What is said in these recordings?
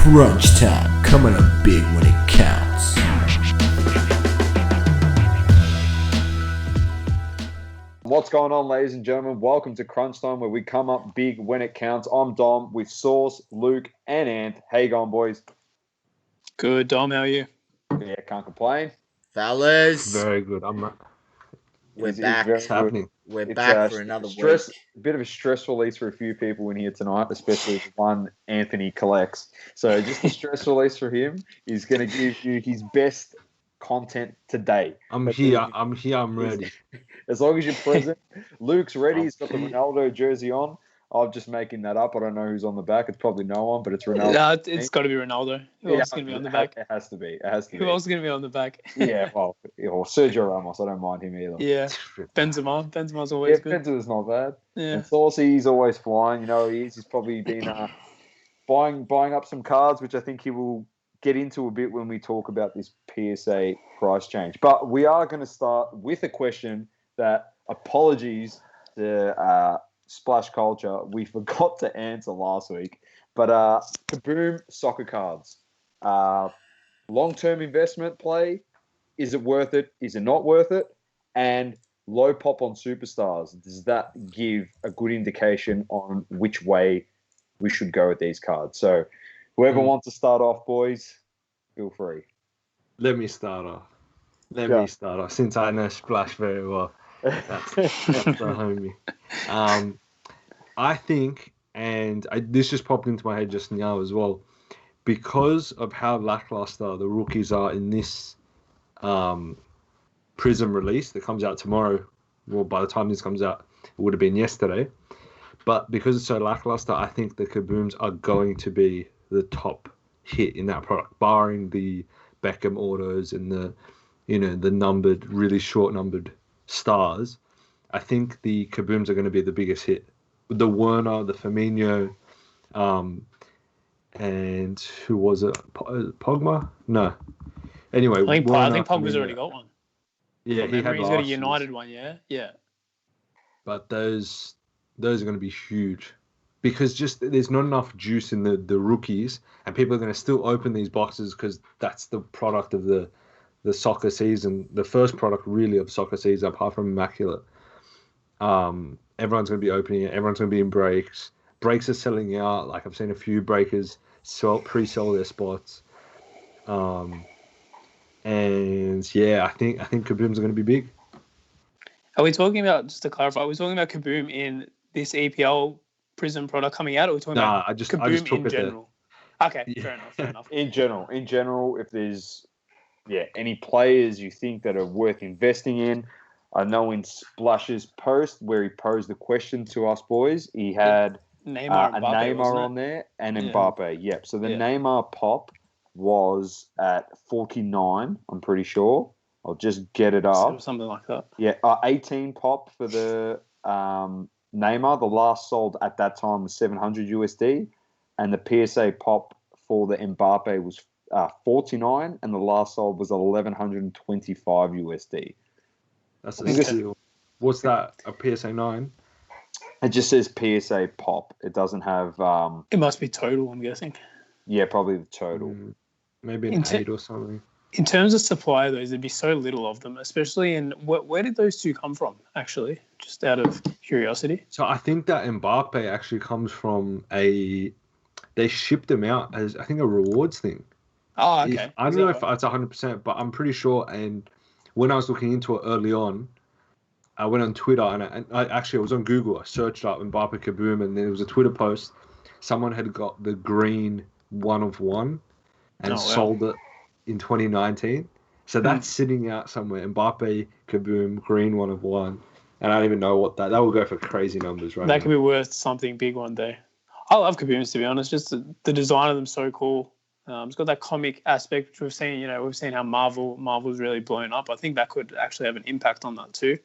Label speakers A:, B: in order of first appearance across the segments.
A: Crunch time, coming up big when it counts.
B: What's going on, ladies and gentlemen? Welcome to Crunch Time, where we come up big when it counts. I'm Dom with Sauce, Luke, and Ant. How you going, boys?
C: Good, Dom. How are you?
B: Yeah, can't complain.
D: Fellas,
E: Very good.
D: we're
B: It's
D: back.
B: very
E: It's
B: good.
E: happening.
D: We're
B: It's
D: back for another
B: a
D: week.
B: bit of a stress release for a few people in here tonight, especially the one Anthony collects. So just a stress release for him. He's going to give you his best content today.
E: I'm
B: That's
E: here.
B: all
E: I'm ready.
B: As long as you're present. Luke's ready. He's got the
E: Okay.
B: Ronaldo jersey on. I'm just making that up. I don't know who's on the back. It's probably no one, but it's Ronaldo.
C: No, it's got to be Ronaldo. Who else is going to be on the back?
B: It has to be.
C: Who else is going to be on the back?
B: Yeah, well, or Sergio Ramos. I don't mind him either.
C: Yeah, Benzema. Benzema's always good.
B: Benzema's not bad.
C: Yeah.
B: And Saucy, he's always flying. You know, he's probably been buying up some cards, which I think he will get into a bit when we talk about this PSA price change. But we are going to start with a question that, apologies to Splash Culture, we forgot to answer last week. But Kaboom soccer cards. Long-term investment play. Is it worth it? Is it not worth it? And low pop on superstars. Does that give a good indication on which way we should go with these cards? So whoever wants to start off, boys, feel free.
E: Let me start off.
B: Go.
E: Since I know Splash very well. That's the homie. I think, and this just popped into my head just now as well, because of how lackluster the rookies are in this Prism release that comes out tomorrow. Well, by the time this comes out, it would have been yesterday. But because it's so lackluster, I think the Kabooms are going to be the top hit in that product, barring the Beckham autos and the numbered, really short numbered stars. I think the Kabooms are going to be the biggest hit. The Werner, the Firmino, and who was it? Pogba? No. Anyway,
C: I think
E: Werner,
C: Pogba's already got one.
E: Yeah, he had
C: He's
E: last
C: got a
E: year's.
C: United one, yeah? Yeah.
E: But those are going to be huge because just there's not enough juice in the rookies, and people are going to still open these boxes because that's the product of the soccer season, the first product really of soccer season apart from Immaculate. Everyone's going to be opening it. Everyone's going to be in breaks. Breaks are selling out. Like I've seen a few breakers pre-sell their spots. And yeah, I think Kabooms are going to be big.
C: Are we talking about, just to clarify, are we talking about Kaboom in this EPL Prism product coming out, or are we talking about Kaboom in general? Okay, yeah. Fair enough.
B: In general, if there's any players you think that are worth investing in, I know in Splash's post where he posed the question to us boys, he had
C: Neymar,
B: a Neymar on there and Mbappe. Yep. So the Neymar pop was at 49, I'm pretty sure. I'll just get it up.
C: Something like that.
B: Yeah, 18 pop for the Neymar. The last sold at that time was 700 USD. And the PSA pop for the Mbappe was 49, and the last sold was 1125 USD.
E: That's a steal. What's that? A PSA 9?
B: It just says PSA pop. It doesn't have.
C: It must be total, I'm guessing.
B: Yeah, probably the total.
E: Maybe an 8 or something.
C: In terms of supply, though, there'd be so little of them, especially in where did those two come from? Actually, just out of curiosity.
E: So I think that Mbappe actually comes from they shipped them out as I think a rewards thing.
C: Oh, okay.
E: I don't know if it's 100%, but I'm pretty sure. And when I was looking into it early on, I went on Twitter and I actually was on Google. I searched up Mbappe Kaboom, and there was a Twitter post. Someone had got the green 1 of 1 and sold it in 2019. So that's sitting out somewhere. Mbappe Kaboom green 1 of 1, and I don't even know what that will go for crazy numbers, right?
C: That could be worth something big one day. I love Kabooms, to be honest. Just the design of them so cool. It's got that comic aspect, which we've seen. We've seen how Marvel's really blown up. I think that could actually have an impact on that too.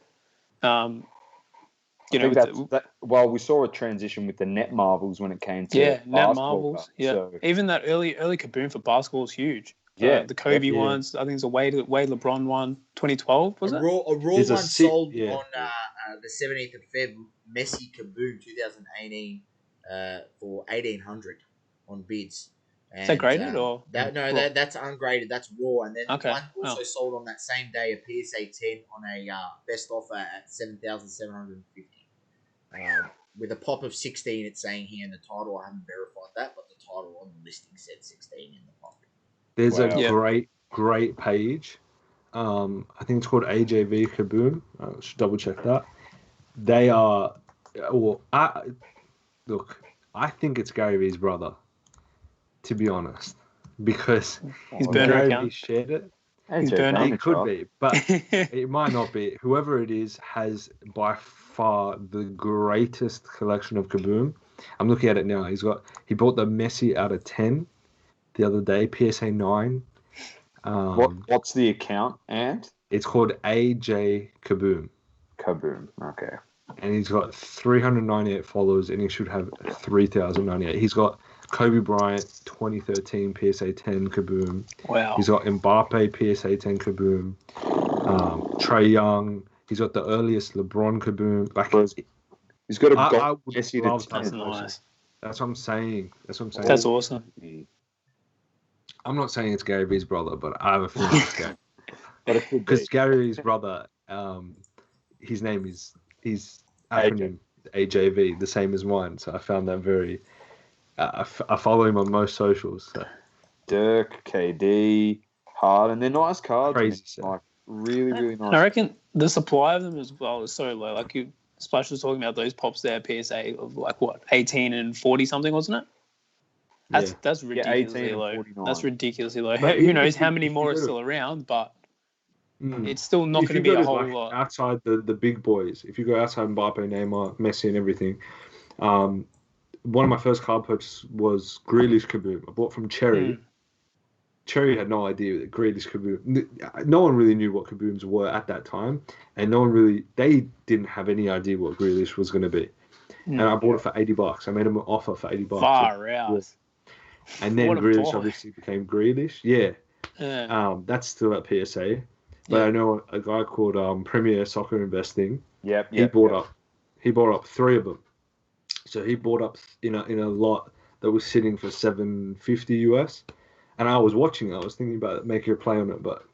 B: We saw a transition with the net Marvels when it came to
C: net Marvels. Yeah, so. Even that early Kaboom for basketball is huge.
B: Yeah,
C: the Kobe ones. I think it's a Wade LeBron one, 2012 was it?
D: A raw one sold on the 17th of Feb. Messi Kaboom 2018 for 1,800 on bids.
C: Is that graded or?
D: That's ungraded. That's raw. And then
C: Okay.
D: one also sold on that same day, a PSA 10 on a best offer at 7,750. With a pop of 16, it's saying here in the title. I haven't verified that, but the title on the listing said 16 in the pop.
E: There's a great page. I think it's called AJV Kaboom. I should double check that. They are. Well, I think it's Gary Vee's brother. To be honest, because
C: his burner
E: Gary
C: account.
E: Vee shared it.
C: His burner.
E: It could be, but it might not be. Whoever it is has by far the greatest collection of Kaboom. I'm looking at it now. He bought the Messi out of 10 the other day, PSA 9.
B: What's the account, and?
E: It's called AJ Kaboom.
B: Kaboom, okay.
E: And he's got 398 followers, and he should have 3,098. He's got Kobe Bryant 2013 PSA 10 Kaboom.
C: Wow.
E: He's got Mbappe PSA 10 Kaboom. Trey Young. He's got the earliest LeBron Kaboom.
B: He's got a gold
E: Messi.
C: That's nice.
E: That's what I'm saying.
C: That's awesome.
E: I'm not saying it's Gary Vee's brother, but I have a feeling it's Gary.
B: But it could be.
E: Because Gary Vee's brother, his name is acronym AJV, the same as mine. So I found that very. I follow him on most socials. So.
B: Dirk, KD, Harden. They're nice cards.
E: Crazy
B: like really, really nice.
C: And I reckon the supply of them as well is so low. Like Splash was talking about those pops there, PSA of like what 18 and 40 something, wasn't it? That's ridiculously low. That's ridiculously low. Who knows how many more are still around, but it's still not going to be a whole lot.
E: Outside the big boys, if you go outside Mbappe, Neymar, Messi, and everything, one of my first card purchases was Grealish Kaboom. I bought from Cherry. Cherry had no idea that Grealish Kaboom. No one really knew what Kabooms were at that time, and they didn't have any idea what Grealish was going to be. And I bought it for $80. I made him an offer for $80.
C: Far out.
E: And then Grealish obviously became Grealish. Yeah. That's still at PSA. But I know a guy called Premier Soccer Investing. He bought up 3 of them. So he bought up in a lot that was sitting for $750 US. And I was watching it. I was thinking about making a play on it, but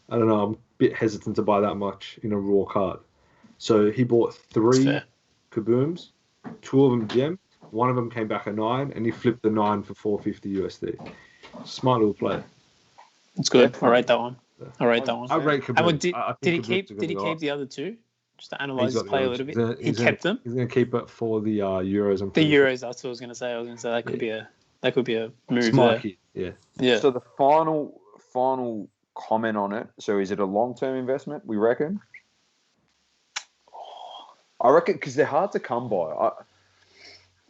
E: I don't know. I'm a bit hesitant to buy that much in a raw card. So he bought 3 Kabooms, 2 of them gem. One of them came back a 9, and he flipped the 9 for $450 USD. Smart little play.
C: It's good. I rate that one. I rate
E: Kaboom.
C: Did he keep the other 2? Just to analyze his play a little bit. He kept them.
E: He's going to keep it for the Euros.
C: The Euros. That's what I was going to say. that could be a move
E: Smart
C: there.
E: Yeah.
B: So the final comment on it. So is it a long-term investment? We reckon. I reckon because they're hard to come by.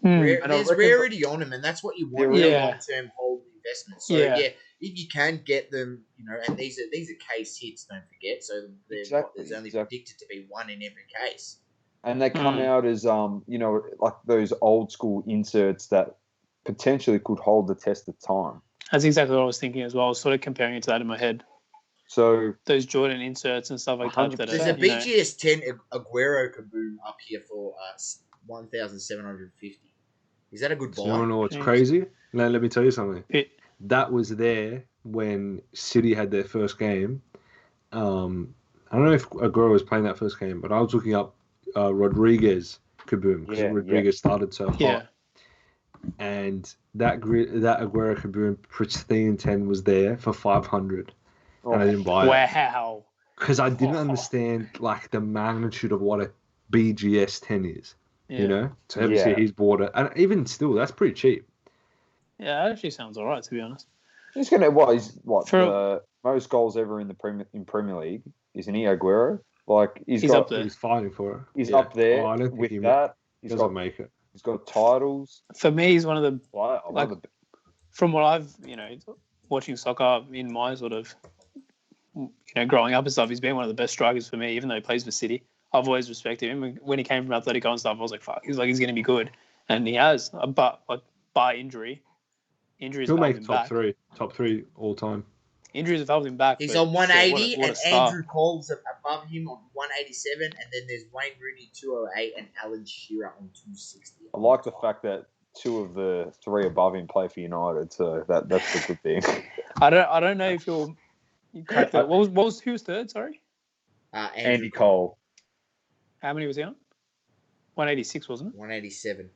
D: There's rarity on them, and that's what you want in a long-term hold investment. So if you can get them, and these are case hits, don't forget. So there's only predicted to be 1 in every case.
B: And they come out as like those old school inserts that potentially could hold the test of time.
C: That's exactly what I was thinking as well. I was sort of comparing it to that in my head.
B: So
C: those Jordan inserts and stuff like that.
D: There's a BGS 10 Aguero Kaboom up here for 1,750. Is that a good buy?
E: So you want to know what's crazy? Let me tell you something. That was there when City had their first game. I don't know if Aguero was playing that first game, but I was looking up Rodriguez Kaboom because Rodriguez started so hot. And that Aguero Kaboom pristine 10 was there for 500, and I didn't buy it.
C: Wow!
E: Because I didn't understand like the magnitude of what a BGS 10 is. So obviously he's bought it, and even still, that's pretty cheap.
C: Yeah, that actually sounds alright to be honest.
B: He's gonna the most goals ever in Premier League, isn't he, Aguero? Like he's
E: up there. He's fighting for it.
B: He's up there with that.
E: He doesn't make it.
B: He's got titles.
C: For me, he's one of the from what I've watching soccer in my sort of growing up and stuff. He's been one of the best strikers for me, even though he plays for City. I've always respected him. When he came from Atletico and stuff, I was like, "Fuck!" He's going to be good, and he has. But by injuries
E: he'll make top three all time.
C: Injuries have held him back.
D: He's on 180, and Andrew Cole's above him on 187, and then there's Wayne Rooney 208 and Alan Shearer on 260.
B: I like the fact that 2 of the 3 above him play for United, so that's a good thing.
C: I don't know if you cracked that. Who was third? Sorry,
B: Andy Cole.
C: How many was he on? 186, wasn't it?
D: 187.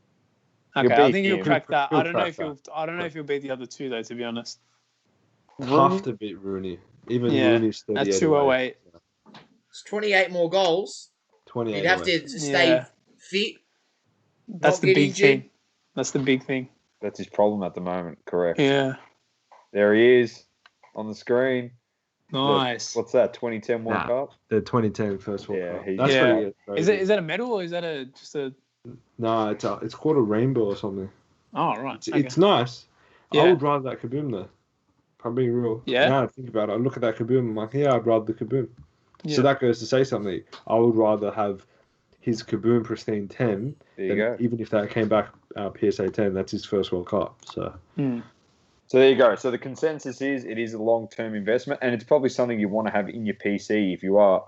C: Okay, I think he'll crack that. I don't know if he'll beat the other 2 though. To be honest,
E: tough to beat Rooney. Even Rooney's 38.
C: At 208.
D: It's 28 more goals.
E: 28.
D: You'd have to stay fit.
C: That's the big thing. That's the big thing.
B: That's his problem at the moment. Correct.
C: Yeah.
B: There he is on the screen.
C: Nice.
B: What's that? 2010 World Cup.
E: The 2010 first World Cup.
B: That's
C: pretty good. Is that a medal or is that just a?
E: No, it's called a rainbow or something.
C: Oh right.
E: It's nice. Yeah. I would rather that Kaboom though. Probably real.
C: Yeah.
E: Now I think about it, I look at that Kaboom. I'm like, I'd rather the Kaboom.
C: Yeah.
E: So that goes to say something. I would rather have his Kaboom pristine 10.
B: There you go.
E: Even if that came back PSA 10, that's his first World Cup. So.
B: So there you go. So the consensus is it is a long-term investment, and it's probably something you want to have in your PC if you are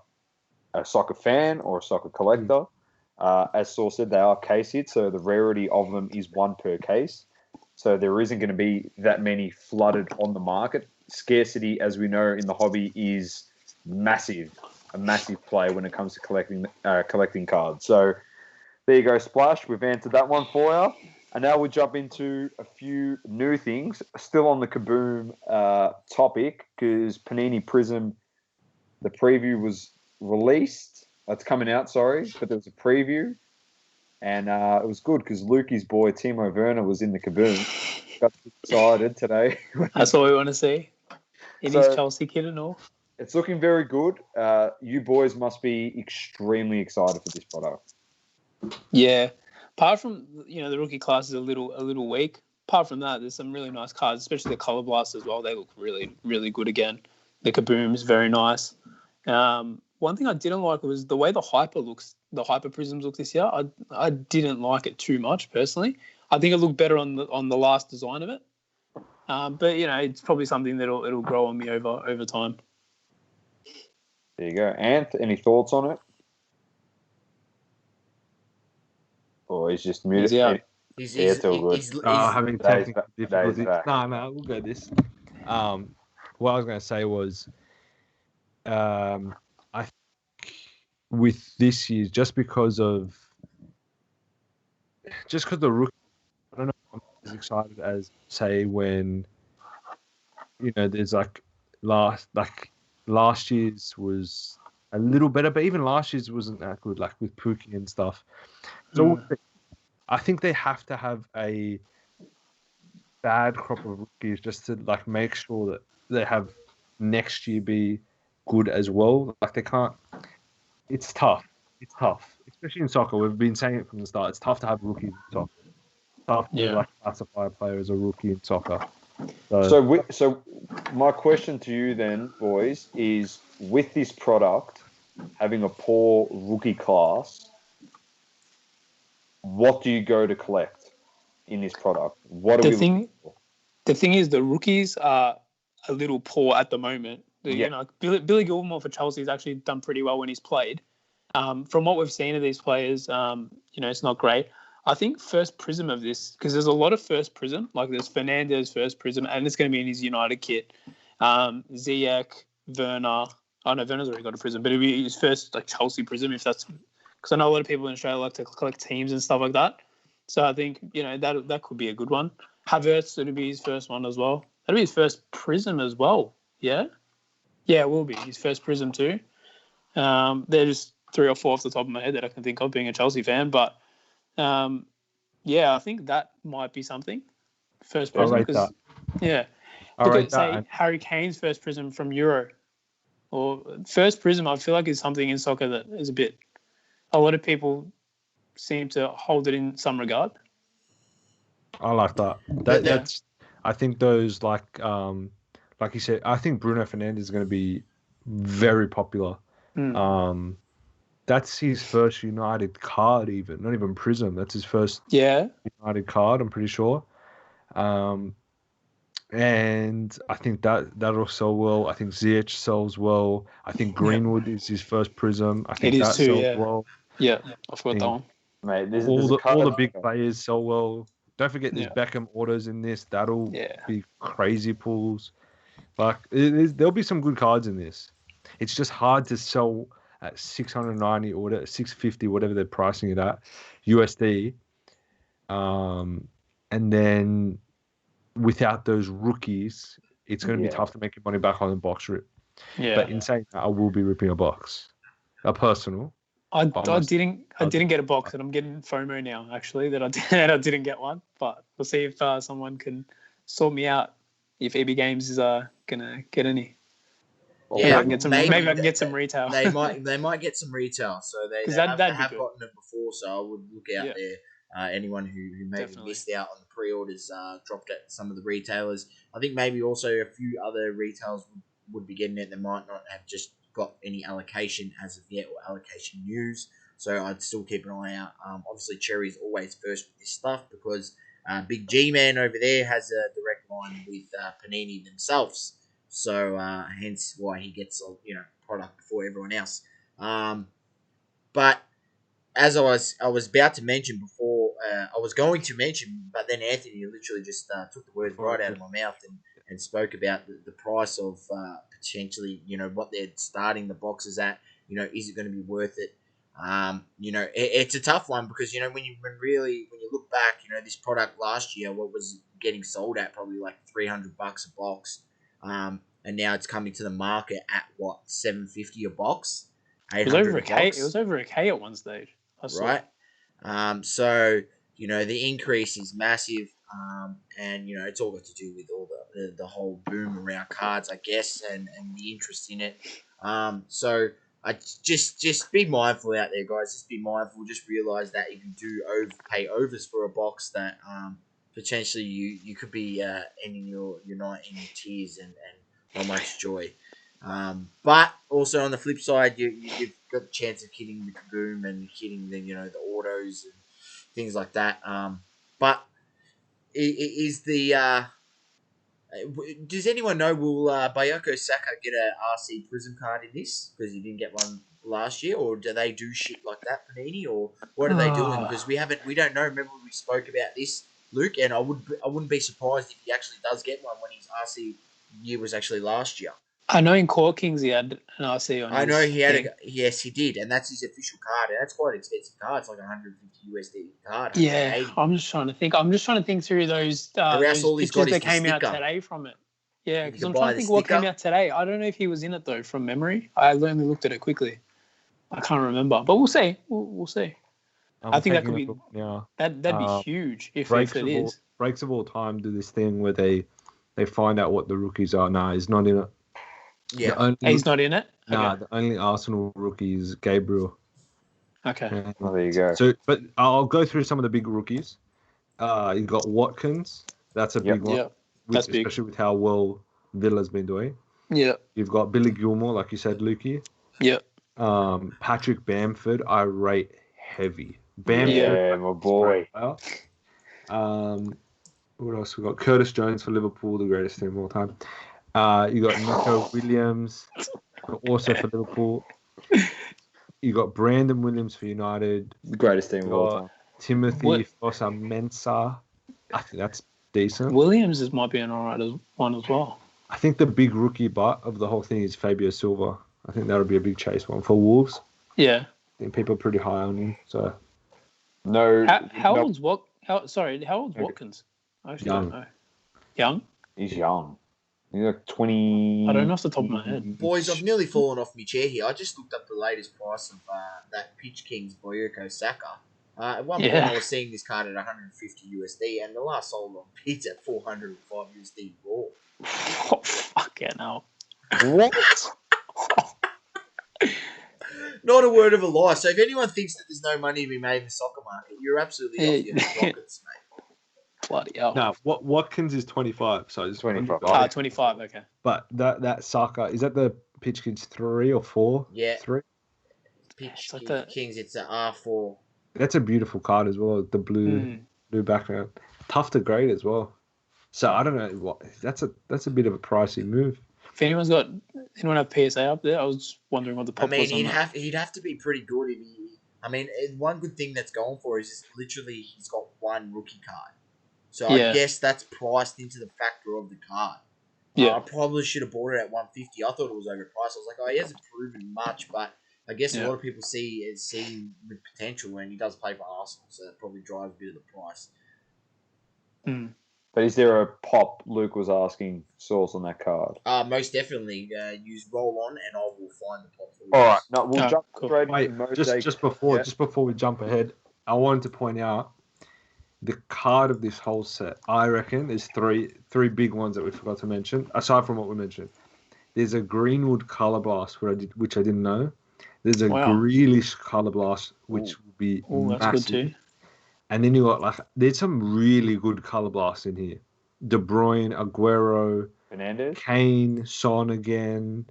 B: a soccer fan or a soccer collector. As Saul said, they are case hits, so the rarity of them is 1 per case. So there isn't going to be that many flooded on the market. Scarcity, as we know in the hobby, is massive, a massive play when it comes to collecting cards. So there you go, Splash. We've answered that one for you. And now we'll jump into a few new things, still on the Kaboom topic, because Panini Prism, the preview was released. It's coming out, sorry, but there was a preview. And it was good because Lukey's boy, Timo Werner, was in the Kaboom. Got excited today.
C: That's what we want to see. In his Chelsea kit and all.
B: It's looking very good. You boys must be extremely excited for this product.
C: Yeah. Apart from, the rookie class is a little weak. Apart from that, there's some really nice cards, especially the Color Blast as well. They look really, really good again. The Kaboom is very nice. One thing I didn't like was the way the Hyper Prisms look this year. I didn't like it too much personally. I think it looked better on the last design of it. But it's probably something it'll grow on me over time.
B: There you go. Anth, any thoughts on it? Or he's just muted.
C: He's
E: having technical difficulties. No, we'll go this. What I was going to say was, I think with this year, just because the rookie, I don't know if I'm as excited as say when, there's last year's was a little better, but even last year's wasn't that good, like with Pookie and stuff. So I think they have to have a bad crop of rookies just to make sure that they have next year be good as well. Like they can't. It's tough. Especially in soccer. We've been saying it from the start. It's tough to have rookies in soccer. It's tough to classify a player as a rookie in soccer.
B: So my question to you then, boys, is with this product having a poor rookie class, what do you go to collect in this product? What are we looking for?
C: The thing is, the rookies are a little poor at the moment. Billy Gilmore for Chelsea has actually done pretty well when he's played. From what we've seen of these players, it's not great. I think first prism of this, because there's a lot of first prism, like there's Fernandez first prism, and it's going to be in his United kit. Ziyech, Werner. Oh no, Werner's already got a prism, but it'll be his first Chelsea prism, if that's because I know a lot of people in Australia like to collect teams and stuff like that. So I think that could be a good one. Havertz, it'll be his first one as well. That'll be his first prism as well. Yeah, it will be his first prism too. They're just 3 or 4 off the top of my head that I can think of being a Chelsea fan, but. I think that might be something. First prism, because look at say Harry Kane's first prism from Euro, or first prism. I feel like is something in soccer that is a lot of people seem to hold it in some regard.
E: I like that. That's. I think those like you said. I think Bruno Fernandes is going to be very popular. That's his first United card, even not even Prism. That's his first United card. I'm pretty sure, and I think that'll sell well. I think Ziyech sells well. I think Greenwood is his first Prism. I think sells well.
C: Yeah, I forgot that one.
B: Mate,
E: all the big players sell well. Don't forget there's Beckham autos in this. That'll be crazy pulls. Like there'll be some good cards in this. It's just hard to sell at 690 or 650, whatever they're pricing it at, USD. And then without those rookies, it's going to be tough to make your money back on the box rip.
C: Yeah.
E: But in saying that, I will be ripping a box. A personal.
C: I didn't get a box, and I'm getting FOMO now. Actually, that I didn't get one. But we'll see if someone can sort me out if EB Games is gonna get any.
D: Yeah,
C: maybe I can get some retail.
D: They might get some retail. So they have gotten it before. So I would look out there. Anyone who maybe missed out on the pre-orders dropped at some of the retailers. I think maybe also a few other retailers would be getting it. They might not have just got any allocation as of yet or allocation news. So I'd still keep an eye out. Obviously, Cherry's always first with this stuff because Big G-Man over there has a direct line with Panini themselves. So hence why he gets product before everyone else. But as I was about to mention before, I was going to mention, but then Anthony literally just took the words right out of my mouth and spoke about the price of potentially, what they're starting the boxes at. Is it going to be worth it? It's a tough one because when you look back, this product last year, what was getting sold at probably like $300 a box, and now it's coming to the market at what, $750 a box.
C: It was over a K. It was over a K at one stage.
D: Right. So the increase is massive, and it's all got to do with all the whole boom around cards, I guess, and the interest in it. So I just be mindful out there, guys. Just be mindful. Just realize that if you do pay overs for a box, that potentially you could be ending your night in tears and not much joy. But also on the flip side, you've got the chance of hitting the kaboom and hitting the the autos and things like that. But is the does anyone know, will Bayako Saka get a RC Prism card in this because he didn't get one last year, or do they do shit like that, Panini, or what are they doing? Because we don't know. Remember we spoke about this, Luke, and I wouldn't be surprised if he actually does get one when his RC year was actually last year.
C: I know in Core Kings he had an RC on.
D: I know he had yes, he did, and that's his official card, and that's quite an expensive card. It's like $150 USD card.
C: Yeah, I'm just trying to think through those pictures that came out today from it. Yeah, because I'm trying to think what came out today. I don't know if he was in it though from memory. I only looked at it quickly. I can't remember, but we'll see. We'll see. I think that could be that'd be huge if it is.
E: Breaks of All Time do this thing where they find out what the rookies are. Nah, he's not in it.
C: Yeah, he's not in it?
E: Nah, the only Arsenal rookie is Gabriel.
C: Okay.
E: Yeah.
B: Well, there you go.
E: So, but I'll go through some of the big rookies. You've got Watkins. That's a big one.
C: Yeah, that's big.
E: Especially with how well Villa's been doing.
C: Yeah.
E: You've got Billy Gilmore, like you said, Lukey.
C: Yeah.
E: Patrick Bamford, I rate heavy. Bamford.
B: Yeah, my boy.
E: Well. What else we got? Curtis Jones for Liverpool, the greatest team of all time. You got Nico Williams, also for Liverpool. You got Brandon Williams for United.
B: The greatest team of all time.
E: Timothy Fosa-Mensah. I think that's decent.
C: Williams might be an alright one as well.
E: I think the big rookie butt of the whole thing is Fabio Silva. I think that'll be a big chase one for Wolves.
C: Yeah.
E: I think people are pretty high on him. So.
B: No.
C: How old's Watkins? I actually don't know. Young?
B: He's young. He's like 20.
C: I don't know off the top of my head.
D: Boys, I've nearly fallen off my chair here. I just looked up the latest price of that Pitch Kings Bayako Saka. At one point, I was seeing this card at $150 USD, and the last sold on bids at $405 USD raw.
C: Oh, fucking hell.
B: What?
D: Not a word of a lie. So if anyone thinks that there's no money to be made in the soccer market, you're absolutely off your rockets, mate.
C: Bloody hell.
E: No, Watkins is 25. So it's
B: 25.
C: 25, okay.
E: But that Saka, is that the Pitch Kids 3 or 4?
D: Yeah.
E: 3?
D: Pitch Kings, it's an R4.
E: That's a beautiful card as well. The blue background. Tough to grade as well. So I don't know. That's a bit of a pricey move.
C: If anyone have PSA up there, I was wondering what the pop was on
D: he'd have to be pretty good if he. I mean, one good thing that's going for is just literally he's got one rookie card. So I guess that's priced into the factor of the card.
C: Yeah.
D: I probably should have bought it at 150. I thought it was overpriced. I was like, oh, he hasn't proven much, but I guess a lot of people see him with potential, and he does play for Arsenal, so that probably drives a bit of the price.
B: But is there a pop, Luke was asking, source on that card?
D: Most definitely. Use roll on, and I will find the pop for you.
B: All right, no, we'll jump straight
E: into Mosaic. Just before we jump ahead, I wanted to point out the card of this whole set. I reckon there's three big ones that we forgot to mention, aside from what we mentioned. There's a Greenwood Color Blast, which I didn't know. There's a Grealish Color Blast, which will be massive. That's good too. And then you got there's some really good color blasts in here. De Bruyne, Aguero,
B: Fernandes,
E: Kane, Son again.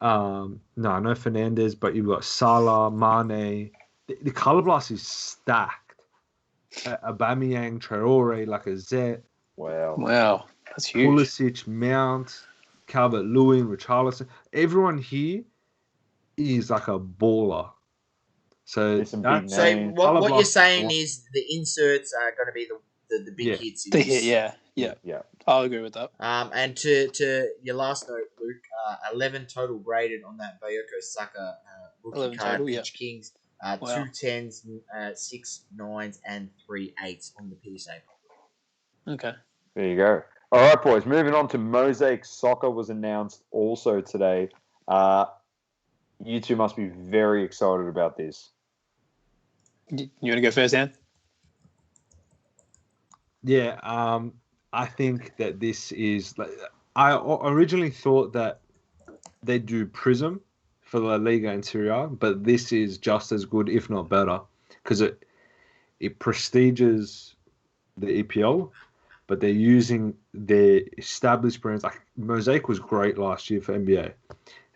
E: No Fernandes, but you've got Salah, Mane. The color blast is stacked. Aubameyang, Traore, Lacazette.
B: Wow,
C: that's huge.
E: Pulisic, Mount, Calvert-Lewin, Richarlison. Everyone here is like a baller. So
D: what you're saying is the inserts are going to be the big hits.
C: Yeah. I'll agree with that.
D: And to your last note, Luke, 11 total graded on that Mosaic Soccer rookie card, total, Kings, 2 10s, 6 9s, and 3 8s on the PSA.
C: Okay.
B: There you go. All right, boys. Moving on to Mosaic Soccer was announced also today. You two must be very excited about this.
C: You want to go first, Ann?
E: Yeah, I think that this is. I originally thought that they'd do Prism for La Liga and Serie A, but this is just as good, if not better, because it prestiges the EPL, but they're using their established brands. Like Mosaic was great last year for NBA.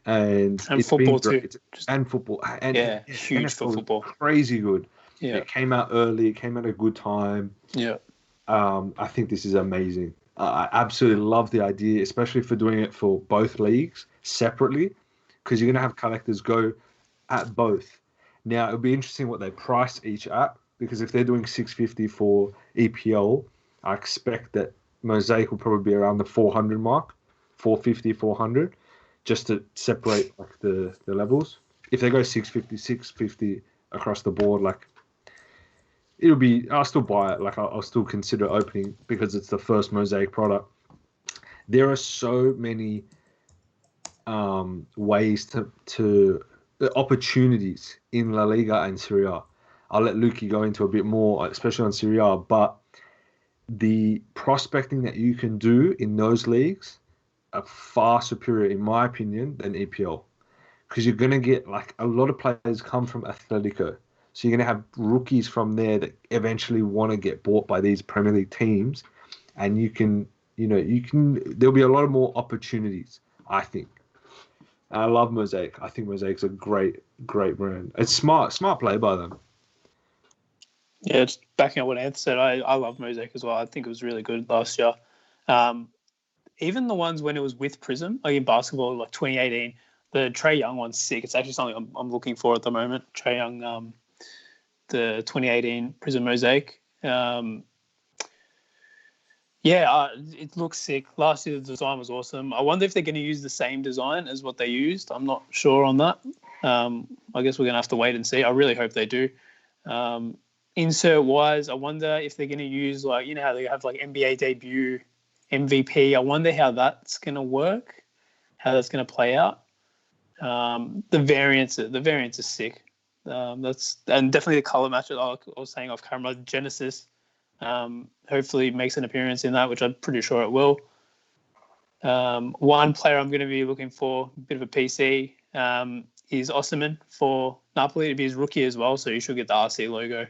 E: And it's
C: football
E: been great.
C: too.
E: And football. And
C: huge
E: NFL
C: for football.
E: Crazy good.
C: Yeah.
E: It came out early. It came at a good time.
C: Yeah.
E: I think this is amazing. I absolutely love the idea, especially for doing it for both leagues separately, because you're going to have collectors go at both. Now, it'll be interesting what they price each at, because if they're doing $650 for EPL, I expect that Mosaic will probably be around the 400 mark, 450, 400, just to separate the levels. If they go $650 across the board, I'll still buy it. I'll still consider opening because it's the first Mosaic product. There are so many ways to opportunities in La Liga and Serie A. I'll let Lukey go into a bit more, especially on Serie A, but the prospecting that you can do in those leagues are far superior, in my opinion, than EPL. Because you're going to get, a lot of players come from Atletico. So you're going to have rookies from there that eventually want to get bought by these Premier League teams. And there'll be a lot of more opportunities, I think. I love Mosaic. I think Mosaic's a great, great brand. It's smart play by them.
C: Yeah, just backing up what Anth said, I love Mosaic as well. I think it was really good last year. Even the ones when it was with Prism, in basketball, 2018, the Trae Young one's sick. It's actually something I'm looking for at the moment. Trae Young, the 2018 Prism Mosaic. It looks sick. Last year the design was awesome. I wonder if they're going to use the same design as what they used. I'm not sure on that. I guess we're going to have to wait and see. I really hope they do. Insert-wise, I wonder if they're going to use, how they have, NBA debut, MVP. I wonder how that's going to work, how that's going to play out. The variants are sick. And definitely the color match that I was saying off camera, Genesis, hopefully makes an appearance in that, which I'm pretty sure it will. One player I'm going to be looking for, a bit of a PC, is Osimhen for Napoli. It'd be his rookie as well, so you should get the RC logo.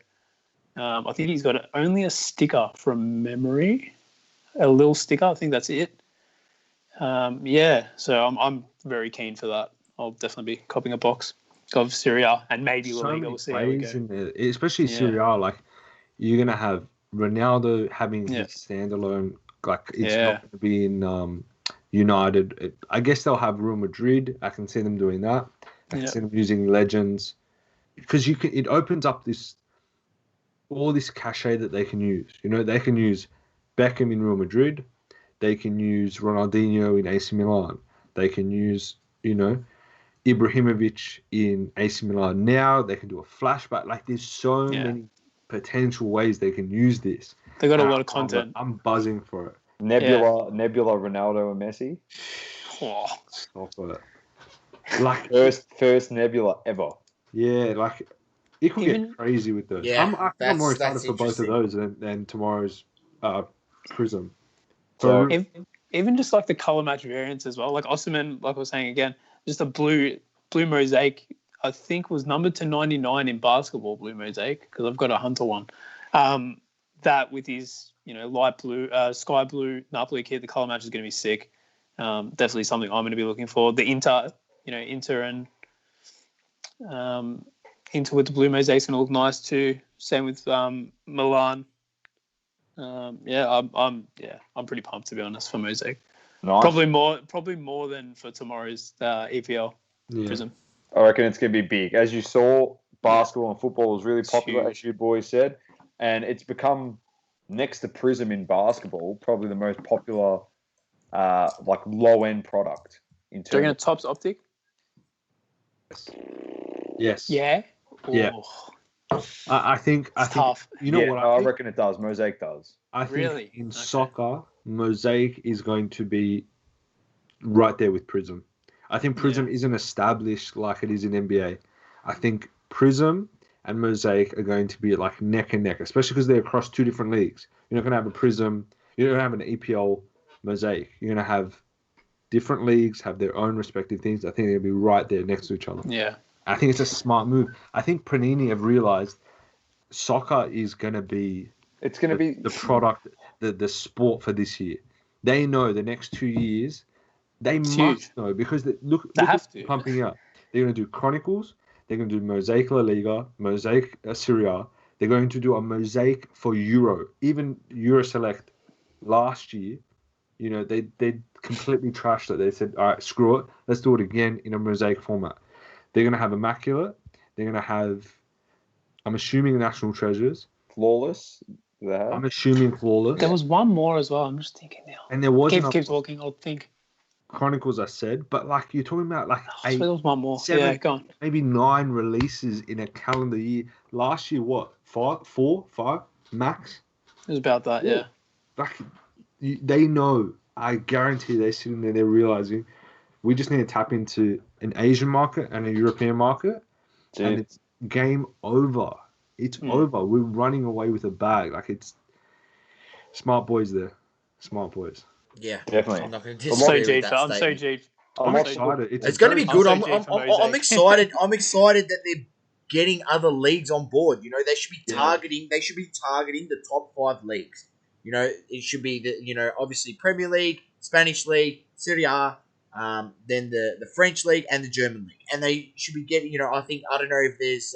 C: I think he's got only a sticker from memory, a little sticker. I think that's it. So I'm very keen for that. I'll definitely be copying a box of Serie A and maybe La Liga. We'll see how we go.
E: In there, especially Serie A, you're gonna have Ronaldo having his standalone. It's not gonna be in United. I guess they'll have Real Madrid. I can see them doing that. I can see them using legends because it opens up all this cachet that they can use. They can use Beckham in Real Madrid. They can use Ronaldinho in AC Milan. They can use, Ibrahimovic in AC Milan now. They can do a flashback. Like, there's so many potential ways they can use this.
C: They got a lot of content.
E: I'm buzzing for it.
B: Nebula, Ronaldo, and Messi.
C: Oh.
E: Stop it. Like
B: first Nebula ever.
E: Yeah, like it could get crazy with those.
D: Yeah,
E: I'm more excited for both of those than tomorrow's Prism.
C: So even just like the color match variants as well. Like Osimhen, like I was saying again, just a blue mosaic. I think was numbered to 99 in basketball, blue mosaic, because I've got a Hunter one. That with his light blue, sky blue Napoli kit, the color match is going to be sick. Definitely something I'm going to be looking for. The Inter and Inter with the blue mosaic's going to look nice too. Same with Milan. I'm pretty pumped, to be honest, for Mosaic.
B: Nice.
C: Probably more than for tomorrow's EPL Prism.
B: I reckon it's going to be big. As you saw, basketball and football was really popular, as you boys said, and it's become, next to Prism in basketball, probably the most popular, low-end product. In terms.
C: Do you reckon Topps Optic?
E: Yes.
C: Yeah.
E: Yeah. I think
C: tough.
B: I reckon it does. Mosaic does.
E: I think in soccer, Mosaic is going to be right there with Prism. I think Prism isn't established like it is in NBA. I think Prism and Mosaic are going to be like neck and neck, especially because they're across two different leagues. You're not going to have a Prism. You're going to have an EPL Mosaic. You're going to have different leagues have their own respective things. I think they'll be right there next to each other.
C: Yeah.
E: I think it's a smart move. I think Panini have realized soccer is going to be the product, the sport for this year. They know the next 2 years, they must know because they have to pumping out. They're going to do Chronicles. They're going to do Mosaic La Liga, Mosaic Serie A. They're going to do a Mosaic for Euro. Even Euro Select last year, they completely trashed it. They said, all right, screw it. Let's do it again in a Mosaic format. They're going to have Immaculate. They're going to have, I'm assuming, National Treasures.
B: Flawless.
E: I'm assuming Flawless.
C: There was one more as well. I'm just thinking now.
E: And there was
C: Keep talking. I'll think.
E: Chronicles, I said. But, you're talking about,
C: there was one more.
E: 7,
C: go on.
E: Maybe 9 releases in a calendar year. Last year, what? 4, 5 max?
C: It was about that, yeah.
E: They know. I guarantee they're sitting there, they're realizing we just need to tap into an Asian market and a European market, and it's game over. It's over. We're running away with a bag. It's smart boys there. Smart boys.
D: Yeah,
B: definitely.
D: I'm not going to disagree with that
C: I'm so deep.
E: I'm excited.
D: It's going to be good.
C: I'm
D: excited. I'm excited that they're getting other leagues on board. They should be targeting. They should be targeting the top 5 leagues. It should be the obviously Premier League, Spanish League, Serie A, then the French League and the German League, and they should be getting. I don't know if there's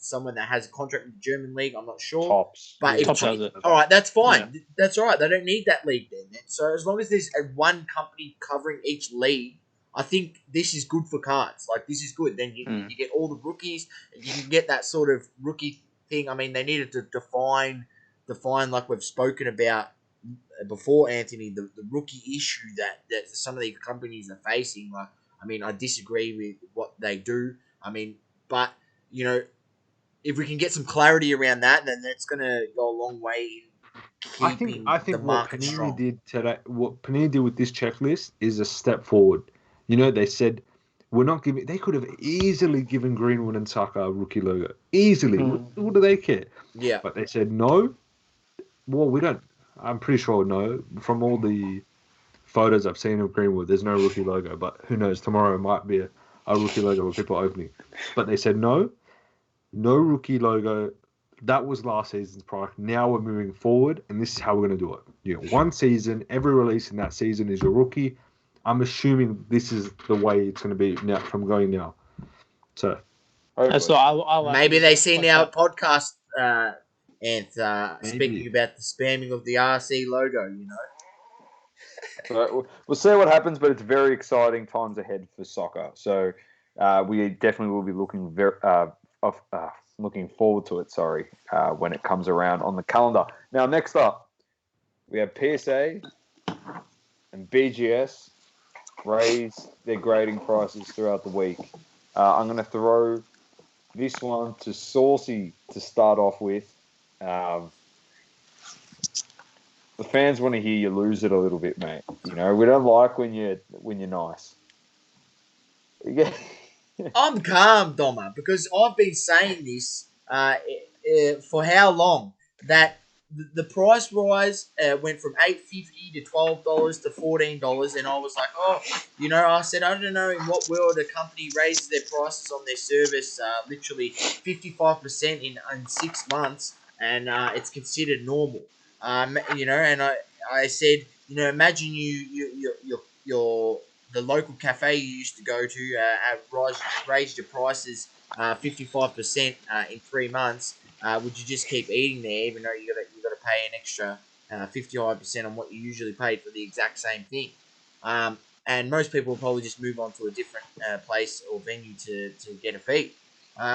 D: someone that has a contract with the German League. I'm not sure.
B: Tops.
D: But
C: Tops has it.
D: All right, that's fine. Yeah. That's all right. They don't need that league then. So as long as there's one company covering each league, I think this is good for cards. This is good. Then you get all the rookies. You can get that sort of rookie thing. I mean, they needed to define like we've spoken about before, Anthony, the rookie issue that some of these companies are facing. I disagree with what they do. But if we can get some clarity around that, then that's going to go a long way in keeping
E: I think
D: the
E: what
D: market
E: Panini
D: strong.
E: did today, what Panini did with this checklist is a step forward. They said we're not giving. They could have easily given Greenwood and Saka a rookie logo. Easily. What do they care?
D: Yeah.
E: But they said no. Well, we don't. I'm pretty sure no. From all the photos I've seen of Greenwood, there's no rookie logo. But who knows? Tomorrow might be a rookie logo with people opening. But they said no rookie logo. That was last season's product. Now we're moving forward, and this is how we're going to do it. One season, every release in that season is your rookie. I'm assuming this is the way it's going to be now from going now. So,
D: maybe they seen our podcast, and speaking about the spamming of the RC logo.
B: So we'll see what happens, but it's very exciting times ahead for soccer. So we definitely will be looking looking forward to it. When it comes around on the calendar. Now, next up, we have PSA and BGS raise their grading prices throughout the week. I'm going to throw this one to Saucy to start off with. The fans want to hear you lose it a little bit, mate. You know, we don't like when you're nice. Yeah.
D: I'm calm, Doma, because I've been saying this for how long that the price rise went from $8.50 to $12 to $14, and I was like, oh, you know, I said, I don't know in what world a company raises their prices on their service literally 55% in 6 months, and it's considered normal. You know, and I said, you know, imagine your the local cafe you used to go to raised your prices 55% in 3 months. Would you just keep eating there, even though you got to pay an extra 55% on what you usually paid for the exact same thing? And most people will probably just move on to a different place or venue to get a feed,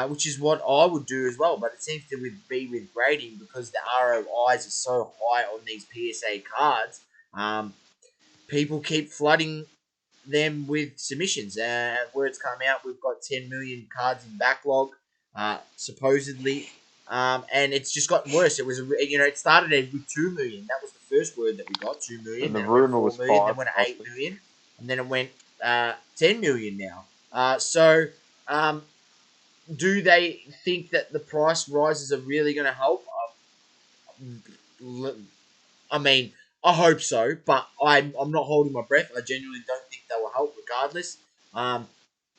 D: which is what I would do as well. But it seems to be with grading, because the ROIs are so high on these PSA cards. People keep flooding them with submissions. Words come out, we've got 10 million cards in backlog, supposedly, and it's just gotten worse. It was, you know, it started with 2 million. That was the first word that we got, 2 million.
B: And the
D: then
B: rumor
D: it went 4
B: was
D: million,
B: 5.
D: then went 8 million, and then it went 10 million now. So, do they think that the price rises are really going to help? I mean, I hope so, but I'm not holding my breath. I genuinely don't think they will help regardless.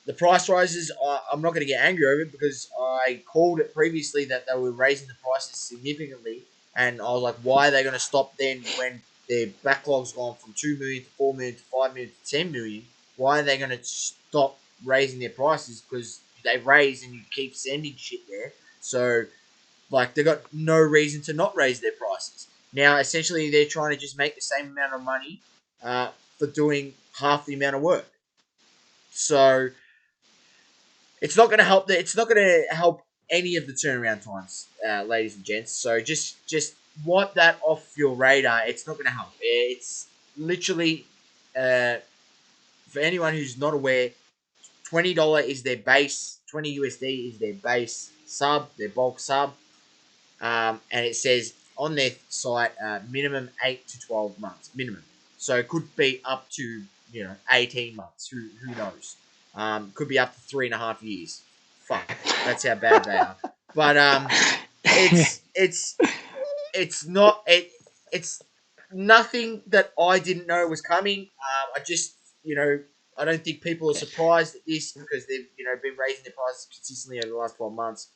D: The price rises, I'm not going to get angry over it, because I called it previously that they were raising the prices significantly, and I was like, why are they going to stop then when their backlog's gone from 2 million to 4 million to 5 million to 10 million? Why are they going to stop raising their prices? Because they raise and you keep sending shit there. So, like, they've got no reason to not raise their prices. Now, essentially, they're trying to just make the same amount of money for doing half the amount of work. So, it's not going to help. It's not going to help any of the turnaround times, ladies and gents. So, just wipe that off your radar. It's not going to help. It's literally, for anyone who's not aware, $20 is their base. 20 USD is their base sub, their bulk sub. And it says on their site, minimum 8 to 12 months, minimum. So it could be up to, 18 months. Who knows? Could be up to 3.5 years. Fuck, that's how bad they are. But it's nothing that I didn't know was coming. I just, I don't think people are surprised at this, because they've, been raising their prices consistently over the last 12 months.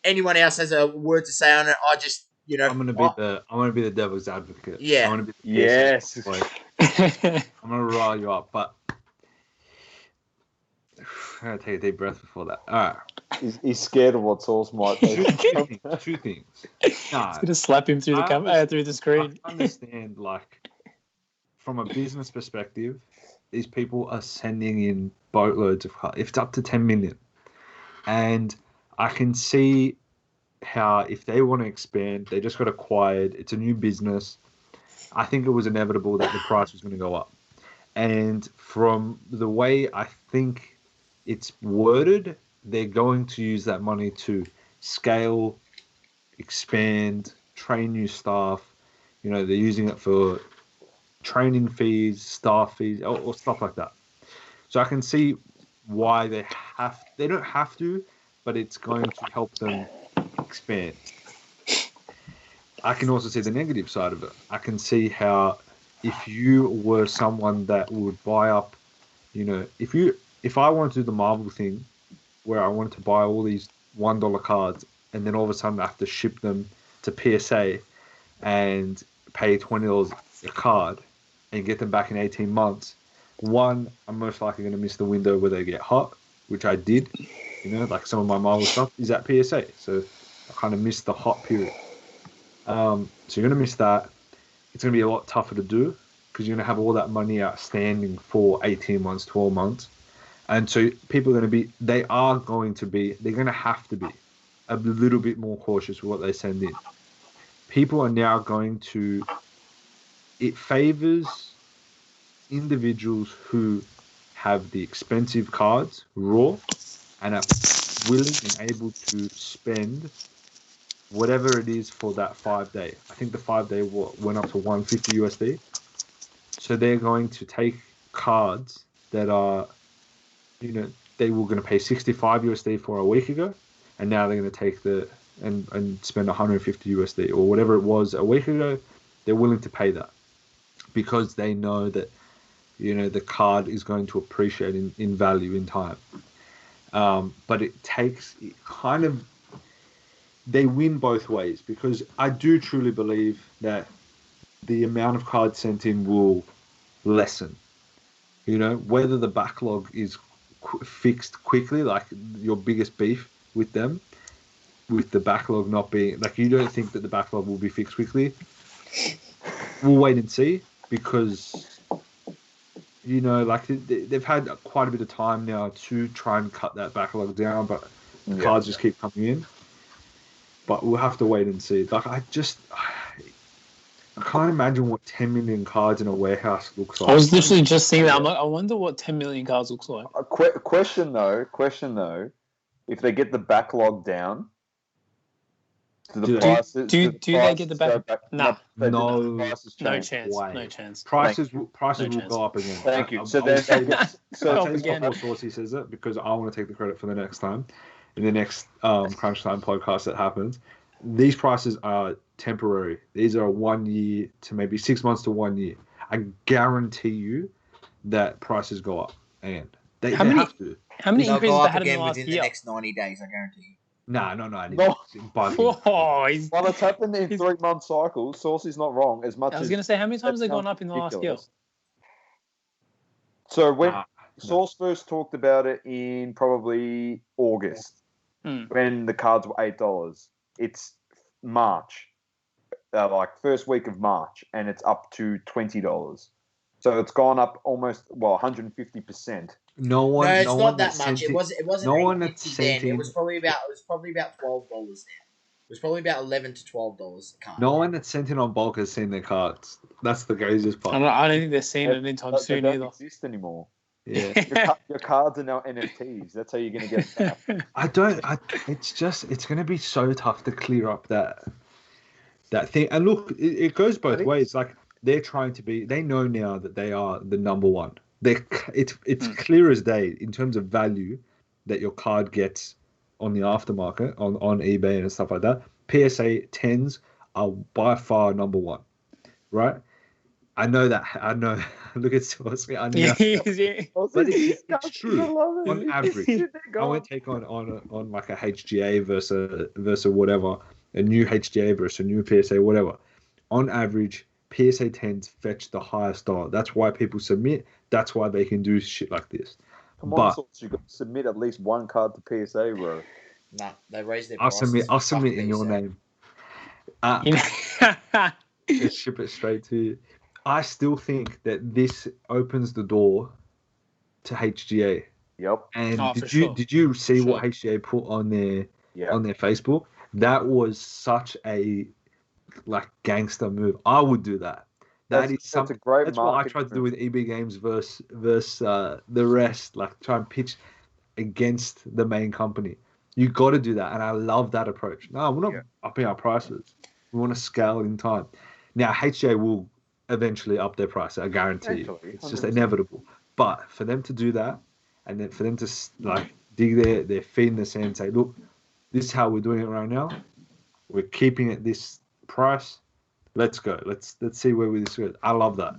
D: Anyone else has a word to say on it? I just,
E: I'm gonna be the devil's advocate.
D: Yeah.
E: I want to be the
B: Yes.
E: I'm gonna rile you up, but I'm gonna take a deep breath before that. All right.
B: He's scared of what Sauce might do.
E: Two things.
C: Nah, it's gonna slap him through through the screen.
E: I understand, like, from a business perspective, these people are sending in boatloads of cards. If it's up to 10 million, and I can see how if they want to expand, they just got acquired. It's a new business. I think it was inevitable that the price was going to go up. And from the way I think it's worded, they're going to use that money to scale, expand, train new staff. They're using it for training fees, staff fees, or stuff like that. So I can see why they don't have to, but it's going to help them expand. I can also see the negative side of it. I can see how if you were someone that would buy up, if I wanted to do the Marvel thing where I wanted to buy all these $1 cards, and then all of a sudden I have to ship them to PSA and pay $20 a card and get them back in 18 months, one, I'm most likely going to miss the window where they get hot, which I did. Like some of my Marvel stuff is at PSA, so I kind of missed the hot period. So you're going to miss that. It's going to be a lot tougher to do, because you're going to have all that money outstanding for 18 months, 12 months. And so people are going to be, they're going to have to be a little bit more cautious with what they send in. People are now going to it favors individuals who have the expensive cards raw and are willing and able to spend whatever it is for that 5 day. I think the 5 day went up to 150 USD. So they're going to take cards that are, they were going to pay 65 USD for a week ago, and now they're going to take and spend 150 USD or whatever it was a week ago. They're willing to pay that because they know that, the card is going to appreciate in value in time. But they win both ways, because I do truly believe that the amount of cards sent in will lessen. Whether the backlog is fixed quickly, like your biggest beef with them, with the backlog not being, like, you don't think that the backlog will be fixed quickly. We'll wait and see, because, like they've had quite a bit of time now to try and cut that backlog down, but cards just keep coming in. But we'll have to wait and see. Like, I can't imagine what 10 million cards in a warehouse looks like.
C: I was literally just seeing that. I'm like, I wonder what 10 million cards looks like.
B: Question though, if they get the backlog down, do they get the backlog?
C: No
E: chance.
C: No chance.
E: Prices will go up again.
B: Thank you.
E: So I'll say this before Saucy says it, because I want to take the credit for the next time. In the next Crunch Time podcast that happens, these prices are temporary. These are 1 year to maybe 6 months to 1 year. I guarantee you that prices go up, and they have to.
C: How many
D: They'll
C: increases
D: go
C: they
D: up
C: had in
D: again
C: the last
D: within
C: year?
D: the next 90 days, I guarantee you.
E: No.
C: Well,
B: it's happened in 3 month cycles. Saucy's not wrong. As much
C: I was going to say, how many times have they gone up in the last year?
B: So when Sauce first talked about it in probably August, when the cards were $8, it's March, like first week of March, and it's up to $20. So it's gone up almost 150%.
D: No, it's not that much. It wasn't. No one then. It was probably about $12 then. It was probably about $11 to $12 a card.
E: No one that's sent in on bulk has seen their cards. That's the craziest part.
C: I don't think they're seeing it anytime soon
B: they
C: either.
B: don't exist anymore.
E: Yeah,
B: your cards are now NFTs. That's how you're going to get it back.
E: It's going to be so tough to clear up that thing. And look, it goes both ways. Like, they're trying to be. They know now that they are the number one. It's clear as day in terms of value that your card gets on the aftermarket, on eBay and stuff like that. PSA 10s are by far number one, right? I know that. I know. Look at Saucy. I know. But it's true. On average, I won't take on like a HGA versus whatever, a new HGA versus a new PSA, whatever. On average, PSA 10s fetch the highest dollar. That's why people submit. That's why they can do shit like this.
B: Come on, Sauce, you got to submit at least one card to PSA, bro.
D: Nah, they raised their prices.
E: I'll submit in your name. Just ship it straight to you. I still think that this opens the door to HGA.
B: Yep.
E: And did you see what HGA put on their Facebook? That was such a gangster move. I would do that. That's a great. That's what I tried to do with EB Games versus the rest. Like, try and pitch against the main company. You got to do that, and I love that approach. No, we're not upping our prices. We want to scale in time. Now, HGA will eventually up their price. I guarantee you. It's just inevitable. But for them to do that, and then for them to dig their feet in the sand and say, "Look, this is how we're doing it right now. We're keeping it this price. Let's go. Let's see where this goes." I love that,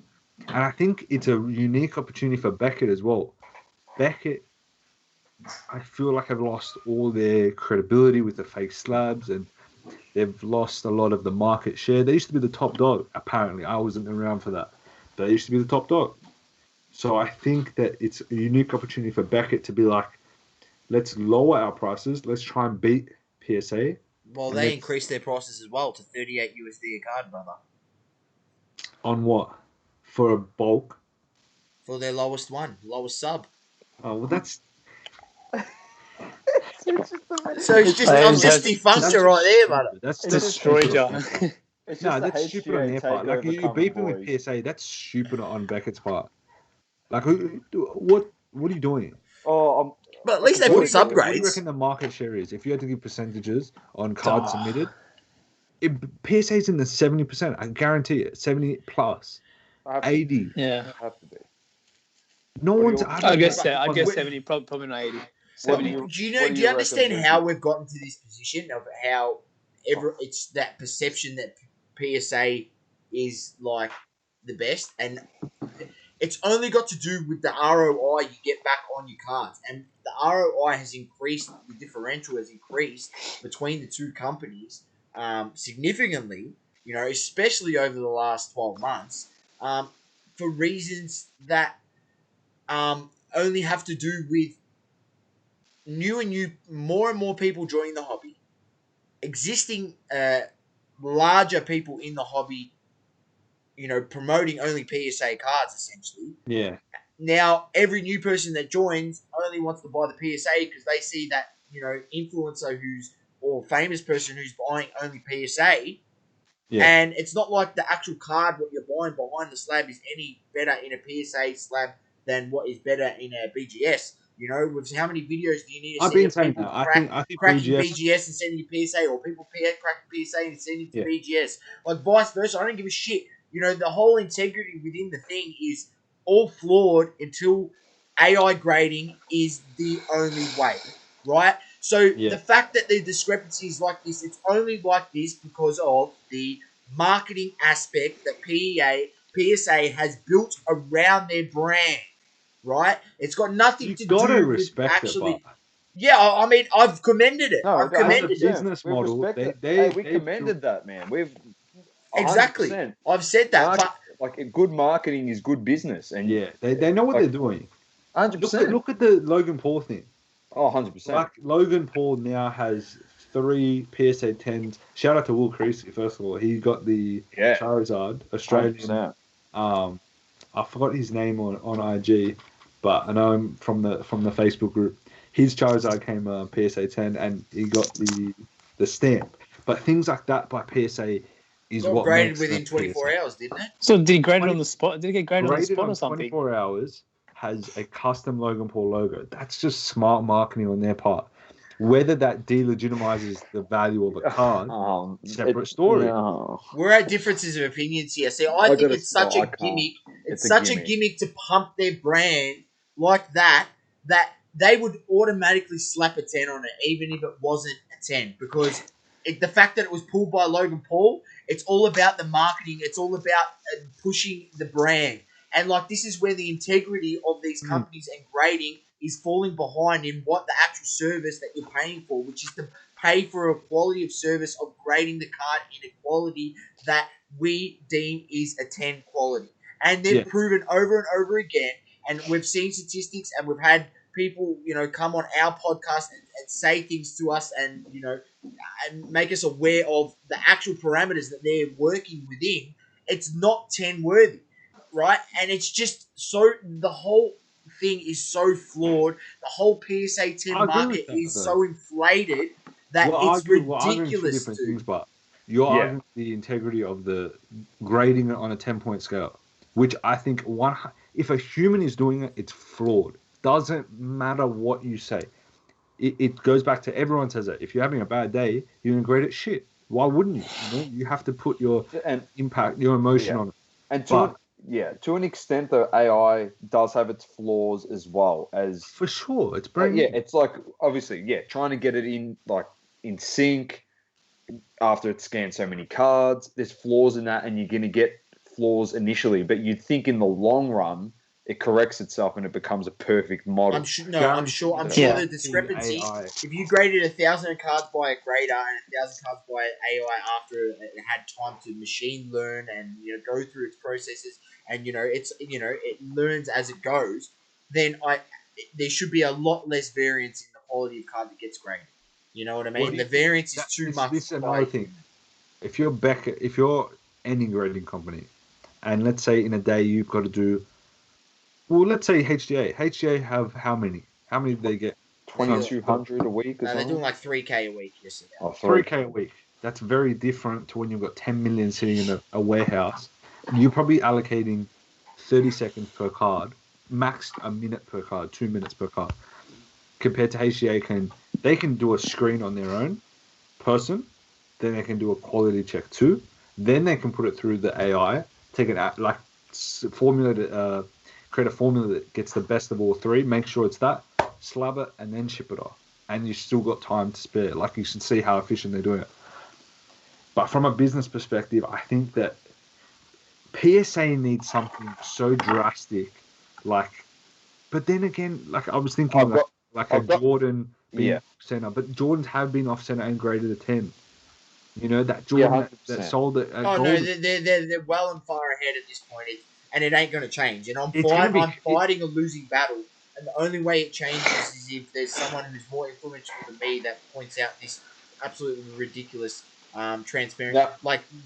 E: and I think it's a unique opportunity for Beckett as well. Beckett, I feel like have lost all their credibility with the fake slabs, and they've lost a lot of the market share. They used to be the top dog. Apparently, I wasn't around for that. They used to be the top dog. So I think that it's a unique opportunity for Beckett to be like, let's lower our prices. Let's try and beat PSA.
D: Well, they increased their prices as well to $38 USD a card, brother.
E: On what? For a bulk?
D: For their lowest sub.
E: Oh, well, that's...
D: So it's just defunct right there, brother.
E: That's
C: destroyed you.
B: It's
E: No,
B: just the
E: that's stupid on
B: HGA
E: their part. Like
B: takeover
E: you're
B: coming,
E: beefing with
B: boys.
E: PSA. That's stupid on Beckett's part. Like, what are you doing?
B: Oh,
D: But at least they put
E: What do you
D: subgrades.
E: reckon the market share is? If you had to give percentages on cards submitted, PSA's in the 70%. I guarantee it. 70 plus. 80.
C: Yeah.
B: Have to be.
E: No one's.
C: I guess 70, probably not 80. 70.
D: Do you understand how we've gotten to this position of how it's that perception that PSA is like the best, and it's only got to do with the ROI you get back on your cards, and the ROI has increased. The differential has increased between the two companies significantly. Especially over the last 12 months, for reasons that only have to do with more and more people joining the hobby, existing larger people in the hobby, promoting only PSA cards essentially.
E: Yeah.
D: Now every new person that joins only wants to buy the PSA because they see that influencer or famous person who's buying only PSA. Yeah. And it's not like the actual card what you're buying behind the slab is any better in a PSA slab than what is better in a BGS. With how many videos do you need to see of people cracking BGS and sending you PSA, or people cracking PSA and sending to BGS? Like vice versa, I don't give a shit. The whole integrity within the thing is all flawed until AI grading is the only way, right? So the fact that the discrepancy is like this, it's only like this because of the marketing aspect that PSA has built around their brand. Right? It's got nothing to do with actually. Yeah, I mean, I've commended it.
B: No,
D: I've commended
E: it. Business model.
B: We commended that, man. We've 100%.
D: Exactly. I've said that,
B: but good marketing is good business, and
E: they know what they're doing.
B: 100%.
E: Look at the Logan Paul thing.
B: Oh, 100%.
E: Like Logan Paul now has 3 PSA 10s. Shout out to Will Creasy, first of all. He got the Charizard Australian. 100%. I forgot his name on IG, but I know him from the Facebook group. His Charizard came PSA 10, and he got the stamp. But things like that by PSA is what
D: graded within 24 hours, didn't it?
C: So did he grade it on the spot? Did he get graded on the spot or something?
E: 24 hours has a custom Logan Paul logo. That's just smart marketing on their part. Whether that delegitimizes the value of a card, separate story.
B: No.
D: We're at differences of opinions here. See, I think it's such a gimmick. It's such a gimmick to pump their brand like that they would automatically slap a 10 on it, even if it wasn't a 10. Because the fact that it was pulled by Logan Paul, it's all about the marketing. It's all about pushing the brand. And this is where the integrity of these companies and grading is falling behind in what the actual service that you're paying for, which is to pay for a quality of service of grading the card in a quality that we deem is a 10 quality. And they've proven over and over again, and we've seen statistics, and we've had people, come on our podcast and say things to us and, and make us aware of the actual parameters that they're working within. It's not 10 worthy, right? And it's just the whole thing is so flawed. The whole PSA 10 market is so inflated that it's ridiculous.
E: Things, but you're arguing the integrity of the grading on a 10-point scale, which I think if a human is doing it, it's flawed. Doesn't matter what you say. It goes back to everyone says it. If you're having a bad day, you're going to grade it shit. Why wouldn't you? You have to put your impact, your emotion on it.
B: And to an extent, though, AI does have its flaws as well as
E: for sure. It's brand
B: it's obviously trying to get it in sync after it scans so many cards. There's flaws in that, and you're going to get flaws initially, but you'd think in the long run it corrects itself and it becomes a perfect model.
D: I'm sure the discrepancy. If you graded 1,000 cards by a grader and 1,000 cards by AI after it had time to machine learn and go through its processes and it learns as it goes, then there should be a lot less variance in the quality of card that gets graded. You know what I mean? The variance is too much.
E: This is another thing. If you're any grading company, and let's say in a day you've got to do. Well, let's say HGA. HGA have how many? How many do they get?
B: 2,200 a week or something?
D: They're doing 3K a week yesterday.
E: Oh, 3K a week. That's very different to when you've got 10 million sitting in a warehouse. You're probably allocating 30 seconds per card, max a minute per card, 2 minutes per card. Compared to HGA, they can do a screen on their own person, then they can do a quality check too, then they can put it through the AI, take it out, like create a formula that gets the best of all three, make sure it's that, slab it, and then ship it off. And you've still got time to spare. Like, you should see how efficient they're doing it. But from a business perspective, I think that PSA needs something so drastic, like. But then again, like I was thinking, Jordan being off center, but Jordans have been off center and graded a 10. You know that Jordan that sold it.
D: No, they're well and far ahead at this point, and it ain't going to change. And I'm fighting a losing battle, and the only way it changes is if there's someone who's more influential than me that points out this absolutely ridiculous, transparent,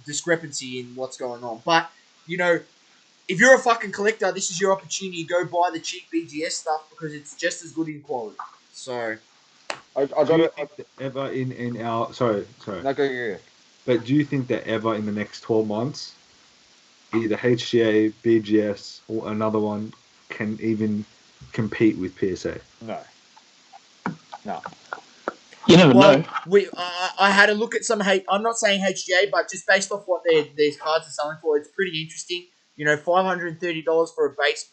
D: discrepancy in what's going on. But if you're a fucking collector, this is your opportunity. Go buy the cheap BGS stuff because it's just as good in quality. So,
E: I got it. Ever in our sorry.
B: No, go.
E: But do you think that ever in the next 12 months, either HGA, BGS, or another one can even compete with PSA?
B: No.
C: You never know.
D: I had a look at some. I'm not saying HGA, but just based off what these cards are selling for, it's pretty interesting. $530 for a base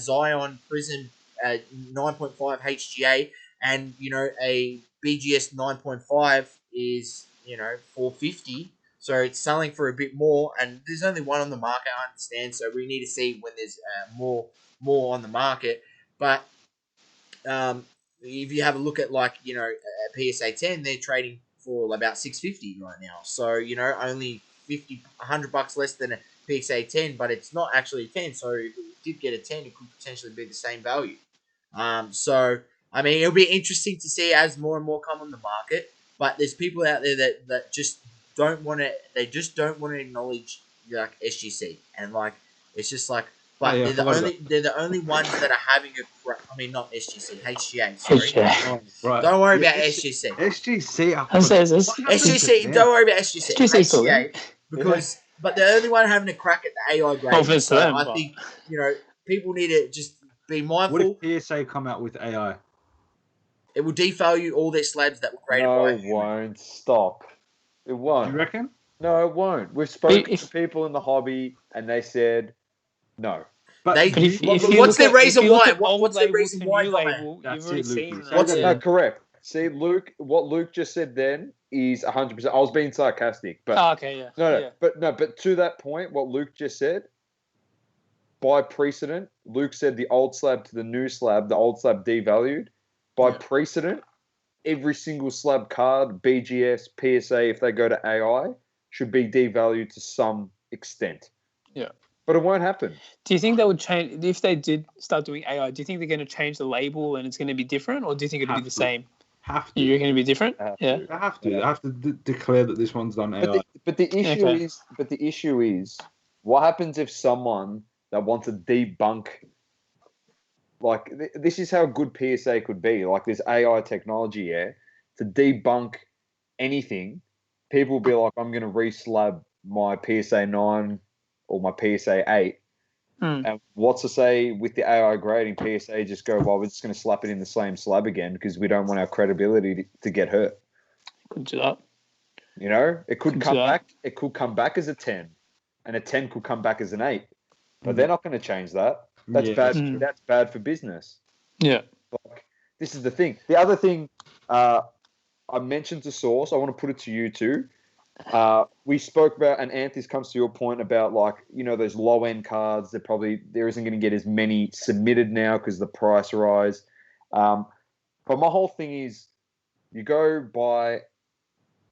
D: Zion Prism 9.5 HGA, and a BGS 9.5 is $450. So it's selling for a bit more, and there's only one on the market. I understand, so we need to see when there's more on the market. But if you have a look at a PSA 10, they're trading for about $650 right now. So only $100 less than a PSA 10, but it's not actually a 10. So if it did get a 10, it could potentially be the same value. So I mean, it'll be interesting to see as more and more come on the market. But there's people out there that just don't want to. They just don't want to acknowledge SGC, and it's just like. But they're the only ones that are having not SGC, HGA. Sorry.
C: HGA.
E: Right.
D: Don't worry about SGC.
E: SGC.
D: SGC. Don't worry about SGC. HGA. Because, but they're the only one having a crack at the AI grade. So I think people need to just be mindful.
E: What if PSA come out with AI?
D: It will devalue all their slabs that were graded by a human.
B: No, it won't. Stop. It won't.
E: Do you reckon?
B: No, it won't. We've spoken to people in the hobby, and they said no.
D: What's their reason why? What's the reason why?
C: You've already seen
B: that. No, correct. See, what Luke just said then is 100%. I was being sarcastic, but
C: okay, yeah.
B: No, but to that point, what Luke just said, by precedent, Luke said the old slab to the new slab, the old slab devalued. By precedent, every single slab card, BGS, PSA, if they go to AI, should be devalued to some extent.
C: Yeah.
B: But it won't happen.
C: Do you think that would change if they did start doing AI? Do you think they're going to change the label and it's going to be different, or do you think it'll be the same?
E: Have to.
C: You're going to be different?
E: Yeah. They have to. They have to declare that this one's done AI.
B: But the issue is, what happens if someone that wants to debunk? This is how good PSA could be. This AI technology, to debunk anything, people will be like, I'm going to re-slab my PSA 9 or my PSA 8. And what's to say with the AI grading, PSA just go, well, we're just going to slap it in the same slab again because we don't want our credibility to get hurt.
C: Could do that.
B: It could come back. It could come back as a 10, and a 10 could come back as an 8. But they're not going to change that. That's bad. That's bad for business.
C: Yeah.
B: This is the thing. The other thing I mentioned to Source, I want to put it to you too. We spoke about, and Anthony comes to your point about those low end cards. There isn't going to get as many submitted now because the price rise. But my whole thing is, you go buy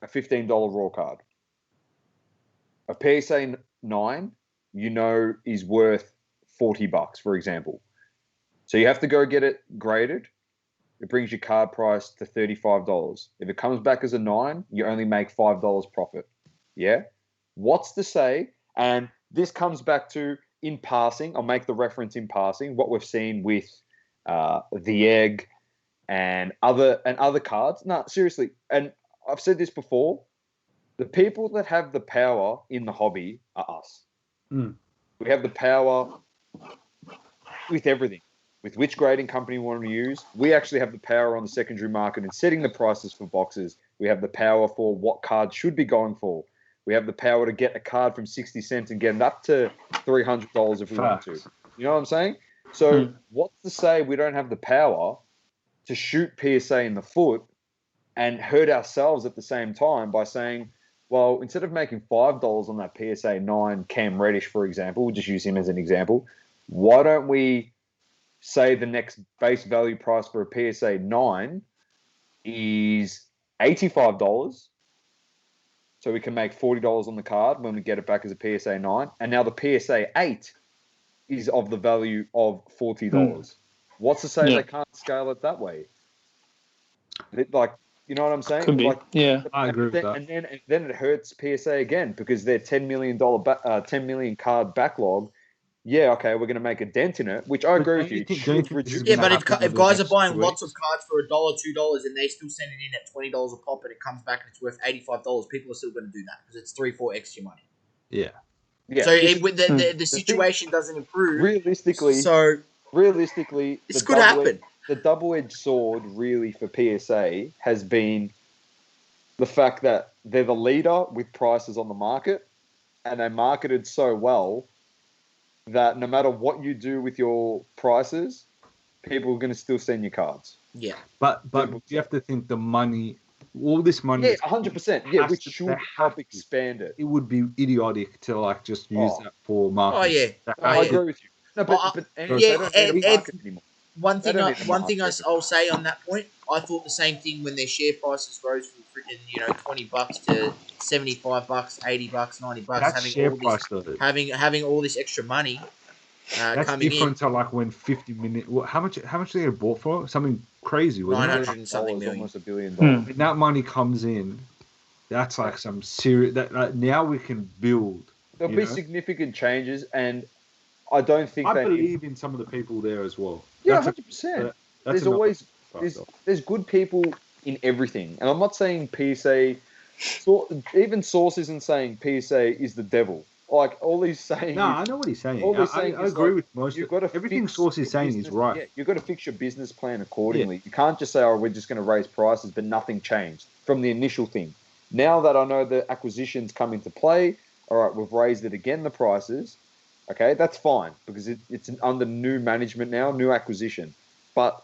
B: a $15 raw card. A PSA 9, is worth $40, for example. So you have to go get it graded. It brings your card price to $35. If it comes back as a 9, you only make $5 profit. Yeah? What's to say? And this comes back to, in passing, I'll make the reference in passing, what we've seen with the Egg and other cards. No, seriously. And I've said this before. The people that have the power in the hobby are us.
E: Mm.
B: We have the power with everything, with which grading company we want to use. We actually have the power on the secondary market in setting the prices for boxes. We have the power for what cards should be going for. We have the power to get a card from 60 cents and get it up to $300 if we want to. You know what I'm saying? So what's to say we don't have the power to shoot PSA in the foot and hurt ourselves at the same time by saying, well, instead of making $5 on that PSA 9 Cam Reddish, for example, we'll just use him as an example, why don't we say the next base value price for a PSA 9 is $85, so we can make $40 on the card when we get it back as a PSA 9, and now the PSA 8 is of the value of $40. What's to say they can't scale it that way? Like, you know what I'm saying?
C: Could be.
B: Like,
E: I agree with that.
B: And then it hurts PSA again because their $10 million card backlog. Yeah, okay, we're going to make a dent in it, which I agree with you.
D: Yeah, but if guys are buying lots of cards for $1, $2, and they still send it in at $20 a pop, and it comes back and it's worth $85, people are still going to do that because it's 3-4 extra money.
E: Yeah.
B: Yeah.
D: So the situation doesn't improve.
B: Realistically,
D: this could happen.
B: The double-edged sword, really, for PSA has been the fact that they're the leader with prices on the market, and they marketed so well that no matter what you do with your prices, people are going to still send you cards.
D: Yeah.
E: But you have to think the money, all this money.
B: Yeah, 100%. Yeah, which should help expand it.
E: It would be idiotic to like just use that for marketing.
D: Oh, yeah.
B: I agree with you. No, but they don't market anymore.
D: One thing I'll say on that point, I thought the same thing when their share prices rose from freaking $20 to $75, $80, $90, having all this extra money
E: that's
D: coming
E: different
D: in.
E: to like when 50 minutes. How much they get bought for? Something crazy, wasn't
D: 900 and something million,
B: almost $1 billion.
E: When that money comes in, that's like some serious. That now we can build.
B: There'll be significant changes, and I don't think
E: I believe in some of the people there as well.
B: Yeah, 100%. There's always there's good people in everything, and I'm not saying PSA. Even Source isn't saying PSA is the devil. Like all he's saying.
E: No, I know what he's saying. I agree with most. Everything Source is saying is right.
B: Yeah, you've got to fix your business plan accordingly. Yeah. You can't just say, "Oh, we're just going to raise prices," but nothing changed from the initial thing. Now that I know the acquisitions come into play, all right, we've raised it again, the prices. Okay, that's fine because it's under new management now, new acquisition. But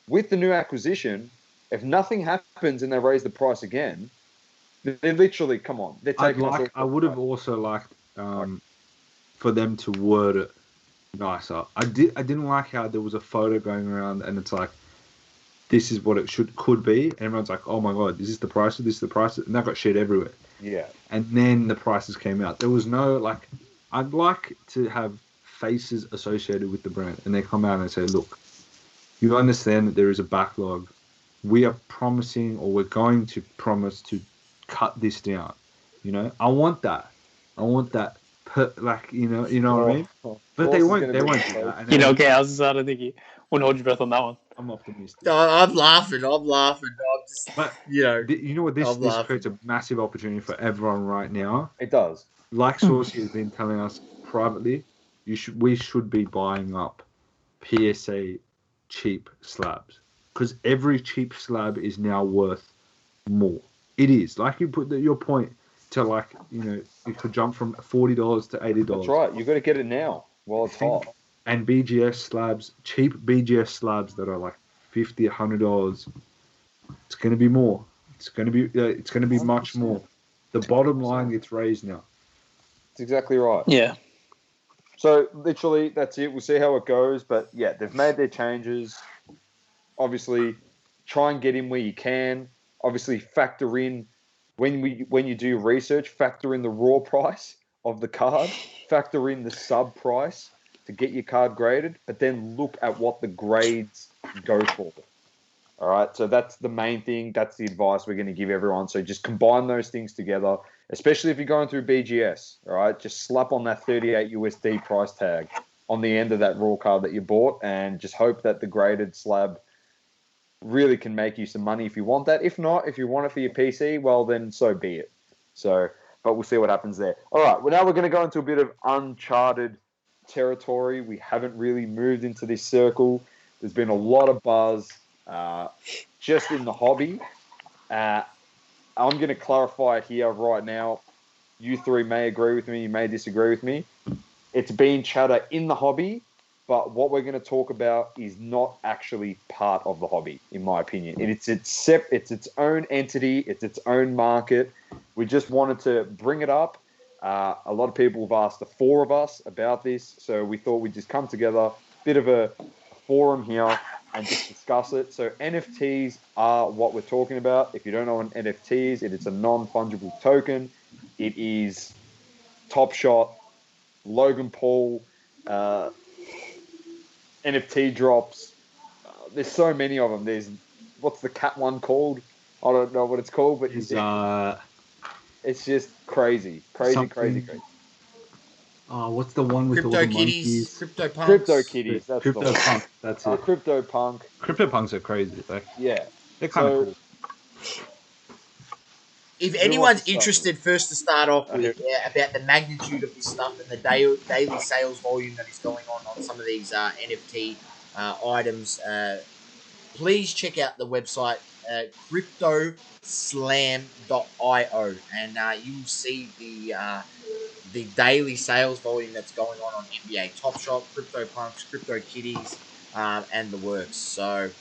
B: with the new acquisition, if nothing happens and they raise the price again, they're literally, come on. They're taking
E: I would have also liked for them to word it nicer. I didn't like how there was a photo going around and it's like, this is what it could be. And everyone's like, oh my God, this is the price, this is the price. And that got shared everywhere.
B: Yeah.
E: And then the prices came out. There was no, like, I'd like to have faces associated with the brand. And they come out and they say, look, you understand that there is a backlog. We are promising, or we're going to promise to cut this down. You know, I want that. You know what I mean? But they won't do that.
C: Okay, I don't think you wouldn't hold your breath on that one.
E: I'm optimistic.
D: No, I'm laughing. I'm just,
E: but, you know what? This creates a massive opportunity for everyone right now.
B: It does.
E: Like Saucy has been telling us privately, we should be buying up PSA cheap slabs because every cheap slab is now worth more. It is. Like you put your point to it could jump from $40 to $80.
B: That's right. You've got to get it now while it's hot.
E: And BGS slabs, cheap BGS slabs that are like $50, $100, it's going to be more. It's going to be much more. The bottom line gets raised now.
B: That's exactly right.
C: Yeah.
B: So literally, that's it. We'll see how it goes. But yeah, they've made their changes. Obviously, try and get in where you can. Obviously, factor in when you do research, factor in the raw price of the card, factor in the sub price to get your card graded, but then look at what the grades go for. All right, so that's the main thing. That's the advice we're going to give everyone. So just combine those things together, especially if you're going through BGS. All right, just slap on that 38 USD price tag on the end of that raw card that you bought, and just hope that the graded slab really can make you some money if you want that. If not, if you want it for your PC, well, then so be it. So, but we'll see what happens there. All right, well, now we're going to go into a bit of uncharted territory. We haven't really moved into this circle. There's been a lot of buzz just in the hobby. I'm going to clarify it here right now. You three may agree with me, you may disagree with me. It's been chatter in the hobby, but what we're going to talk about is not actually part of the hobby, in my opinion. It's its own entity, it's its own market. We just wanted to bring it up. A lot of people have asked the four of us about this, so we thought we'd just come together, bit of a forum here, and just discuss it. So NFTs are what we're talking about. If you don't know what an NFT is, it's a non-fungible token. It is Top Shot, Logan Paul, NFT drops. There's so many of them. There's, what's the cat one called? I don't know what it's called, but it's just crazy.
E: Oh, what's the one with
D: Crypto
E: all the
D: kitties,
E: monkeys?
D: Crypto punks.
B: Crypto kitties. That's
E: Crypto
B: the
E: punk. That's it.
B: Crypto punk.
E: Crypto punks are crazy. Like,
B: Yeah.
E: they're kind of cool.
D: If anyone's interested, first to start off with, about the magnitude of this stuff and the daily sales volume that is going on some of these NFT items, please check out the website cryptoslam.io, and you will see the daily sales volume that's going on NBA Top Shot, Crypto Punks, Crypto Kitties, and the works. So,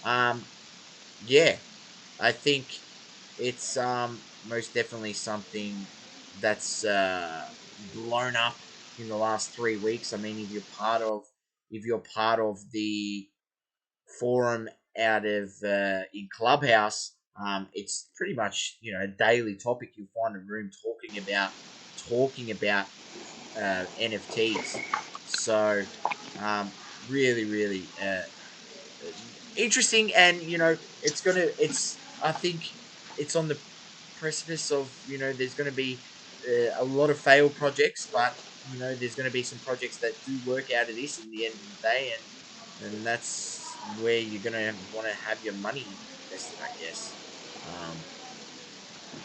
D: yeah, I think it's most definitely something that's blown up in the last 3 weeks. I mean, if you're part of the forum out of in Clubhouse, it's pretty much a daily topic. You'll find a room talking about NFTs. So really interesting, and I think it's on the precipice of there's going to be a lot of failed projects, but there's going to be some projects that do work out of this in the end of the day, and that's where you're going to want to have your money invested, I guess.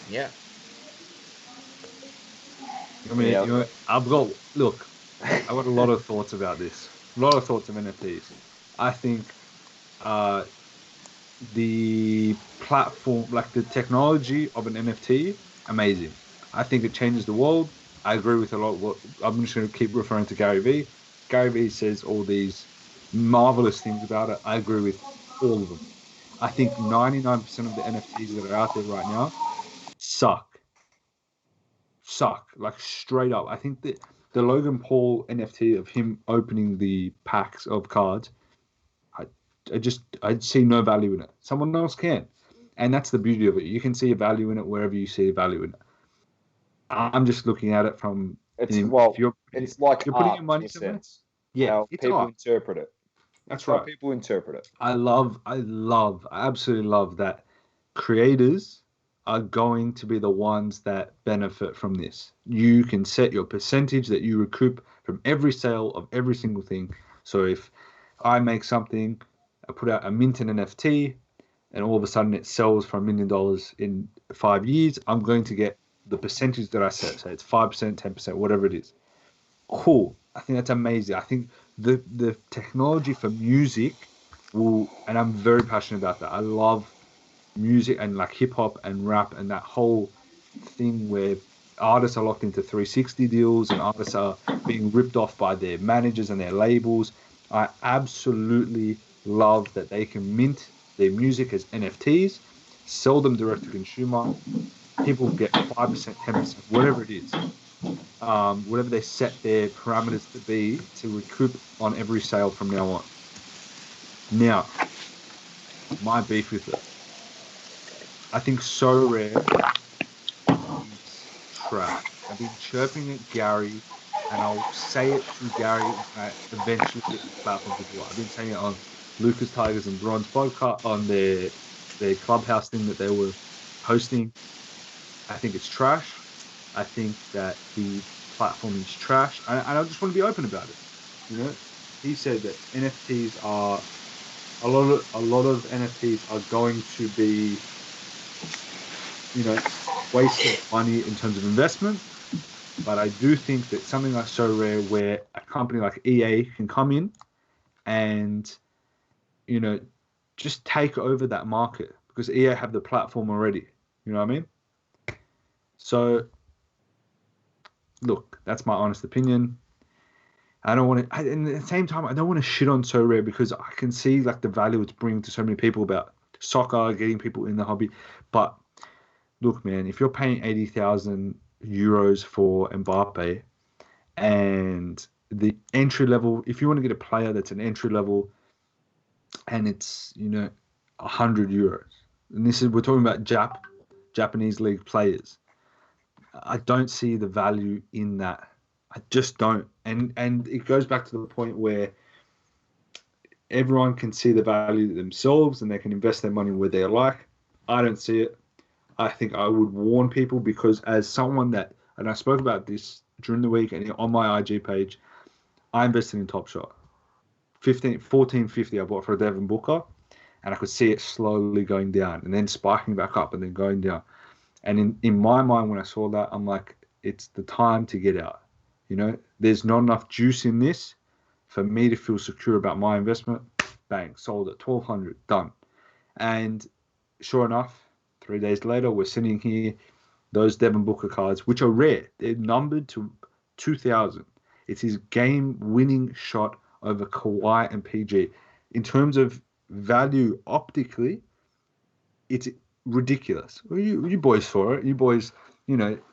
D: Yeah.
E: I mean, I've got a lot of thoughts about this. A lot of thoughts of NFTs. I think the platform, like the technology of an NFT, amazing. I think it changes the world. I agree with a lot of what I'm just going to keep referring to Gary Vee. Gary Vee says all these marvelous things about it. I agree with all of them. I think 99% of the NFTs that are out there right now suck, like straight up. I think that the Logan Paul NFT of him opening the packs of cards, I see no value in it. Someone else can, and that's the beauty of it. You can see a value in it wherever you see a value in it. I'm just looking at it from
B: it's
E: like
B: you're putting your money
E: somewhere. Yeah,
B: how
E: it's
B: people
E: art.
B: interpret it.
E: That's right.
B: How people interpret it.
E: I absolutely love that creators are going to be the ones that benefit from this. You can set your percentage that you recoup from every sale of every single thing. So if I make something, I put out a mint in NFT, and all of a sudden it sells for $1 million in 5 years, I'm going to get the percentage that I set. So it's 5%, 10%, whatever it is. Cool. I think that's amazing. I think the technology for music will, and I'm very passionate about that. I love music and like hip hop and rap and that whole thing where artists are locked into 360 deals and artists are being ripped off by their managers and their labels. I absolutely love that they can mint their music as NFTs, sell them direct to consumer. People get 5%, 10%, whatever it is. Whatever they set their parameters to be to recoup on every sale from now on. Now, my beef with it. I think So Rare is trash. I've been chirping at Gary, and I'll say it to Gary when I eventually get the platform to do it. I've been saying it on Lucas Tigers and Bronze podcast on their clubhouse thing that they were hosting. I think it's trash. I think that the platform is trash, and I just want to be open about it. He said that NFTs are a lot of NFTs are going to be waste of money in terms of investment. But I do think that something like So Rare, where a company like EA can come in and, just take over that market, because EA have the platform already. You know what I mean? So, look, that's my honest opinion. I don't want to, and at the same time, I don't want to shit on So Rare, because I can see like the value it's bringing to so many people about soccer, getting people in the hobby. But look, man, if you're paying 80,000 euros for Mbappe, and the entry level, if you want to get a player that's an entry level, and it's 100 euros, and we're talking about Japanese league players, I don't see the value in that. I just don't. And it goes back to the point where everyone can see the value themselves and they can invest their money where they like. I don't see it. I think I would warn people, because as someone that, and I spoke about this during the week and on my IG page, I invested in Top Shot. 14.50 I bought for a Devin Booker, and I could see it slowly going down and then spiking back up and then going down. And in my mind, when I saw that, I'm like, it's the time to get out. There's not enough juice in this for me to feel secure about my investment. Bang, sold at 1,200, done. And sure enough, 3 days later, we're sitting here, those Devin Booker cards, which are rare. They're numbered to 2,000. It's his game-winning shot over Kawhi and PG. In terms of value optically, it's ridiculous. Well, you boys saw it. You boys,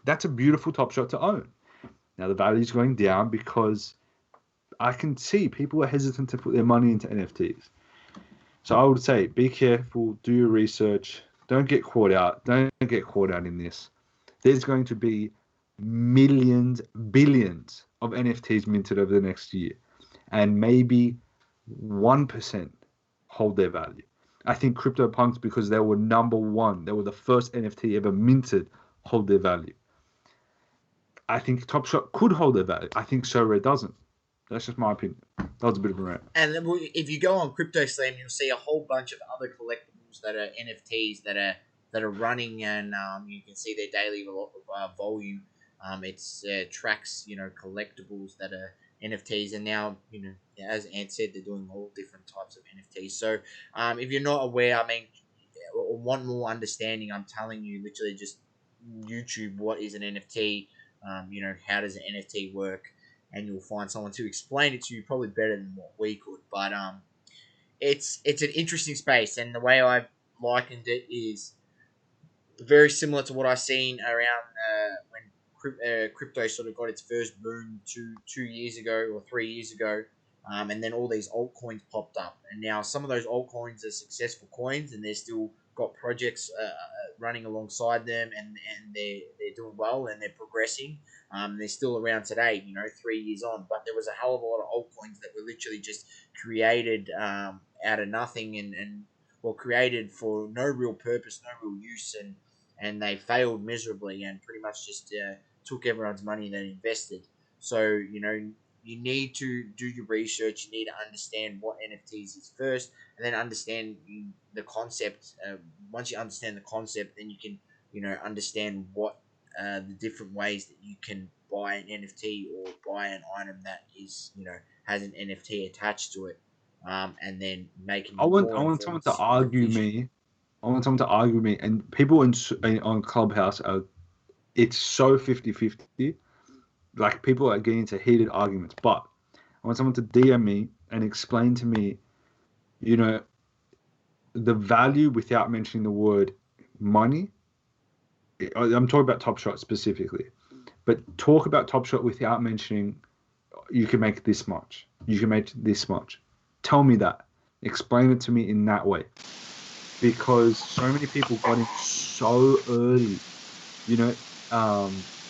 E: that's a beautiful Top Shot to own. Now, the value is going down because I can see people are hesitant to put their money into NFTs. So I would say, be careful, do your research, don't get caught out. Don't get caught out in this. There's going to be millions, billions of NFTs minted over the next year, and maybe 1% hold their value. I think CryptoPunks, because they were number one, they were the first NFT ever minted, hold their value. I think Top Shot could hold their value. I think So Rare doesn't. That's just my opinion. That was a bit of a rant.
D: And then if you go on CryptoSlam, you'll see a whole bunch of other collectibles that are NFTs that are running, and you can see their daily volume. It's tracks, collectibles that are NFTs, and now, as Ant said, they're doing all different types of NFTs. So if you're not aware, or want more understanding, I'm telling you, literally just YouTube what is an NFT. How does an NFT work, and you'll find someone to explain it to you probably better than what we could. But it's an interesting space, and the way I've likened it is very similar to what I seen around when crypto sort of got its first boom 2 years ago or 3 years ago, and then all these altcoins popped up, and now some of those altcoins are successful coins, and they're still got projects running alongside them, and they're doing well and they're progressing. They're still around today, 3 years on. But there was a hell of a lot of altcoins that were literally just created out of nothing, and created for no real purpose, no real use, and they failed miserably and pretty much just took everyone's money they invested. So you need to do your research. You need to understand what NFTs is first, and then understand the concept. Once you understand the concept, then you can, understand what the different ways that you can buy an NFT or buy an item that is, has an NFT attached to it, and then making.
E: I want someone to argue me. I want someone to argue me, and people on Clubhouse it's so 50-50. Like, people are getting into heated arguments, but I want someone to DM me and explain to me, the value without mentioning the word money. I'm talking about Top Shot specifically, but talk about Top Shot without mentioning you can make this much. You can make this much. Tell me that. Explain it to me in that way, because so many people got in so early.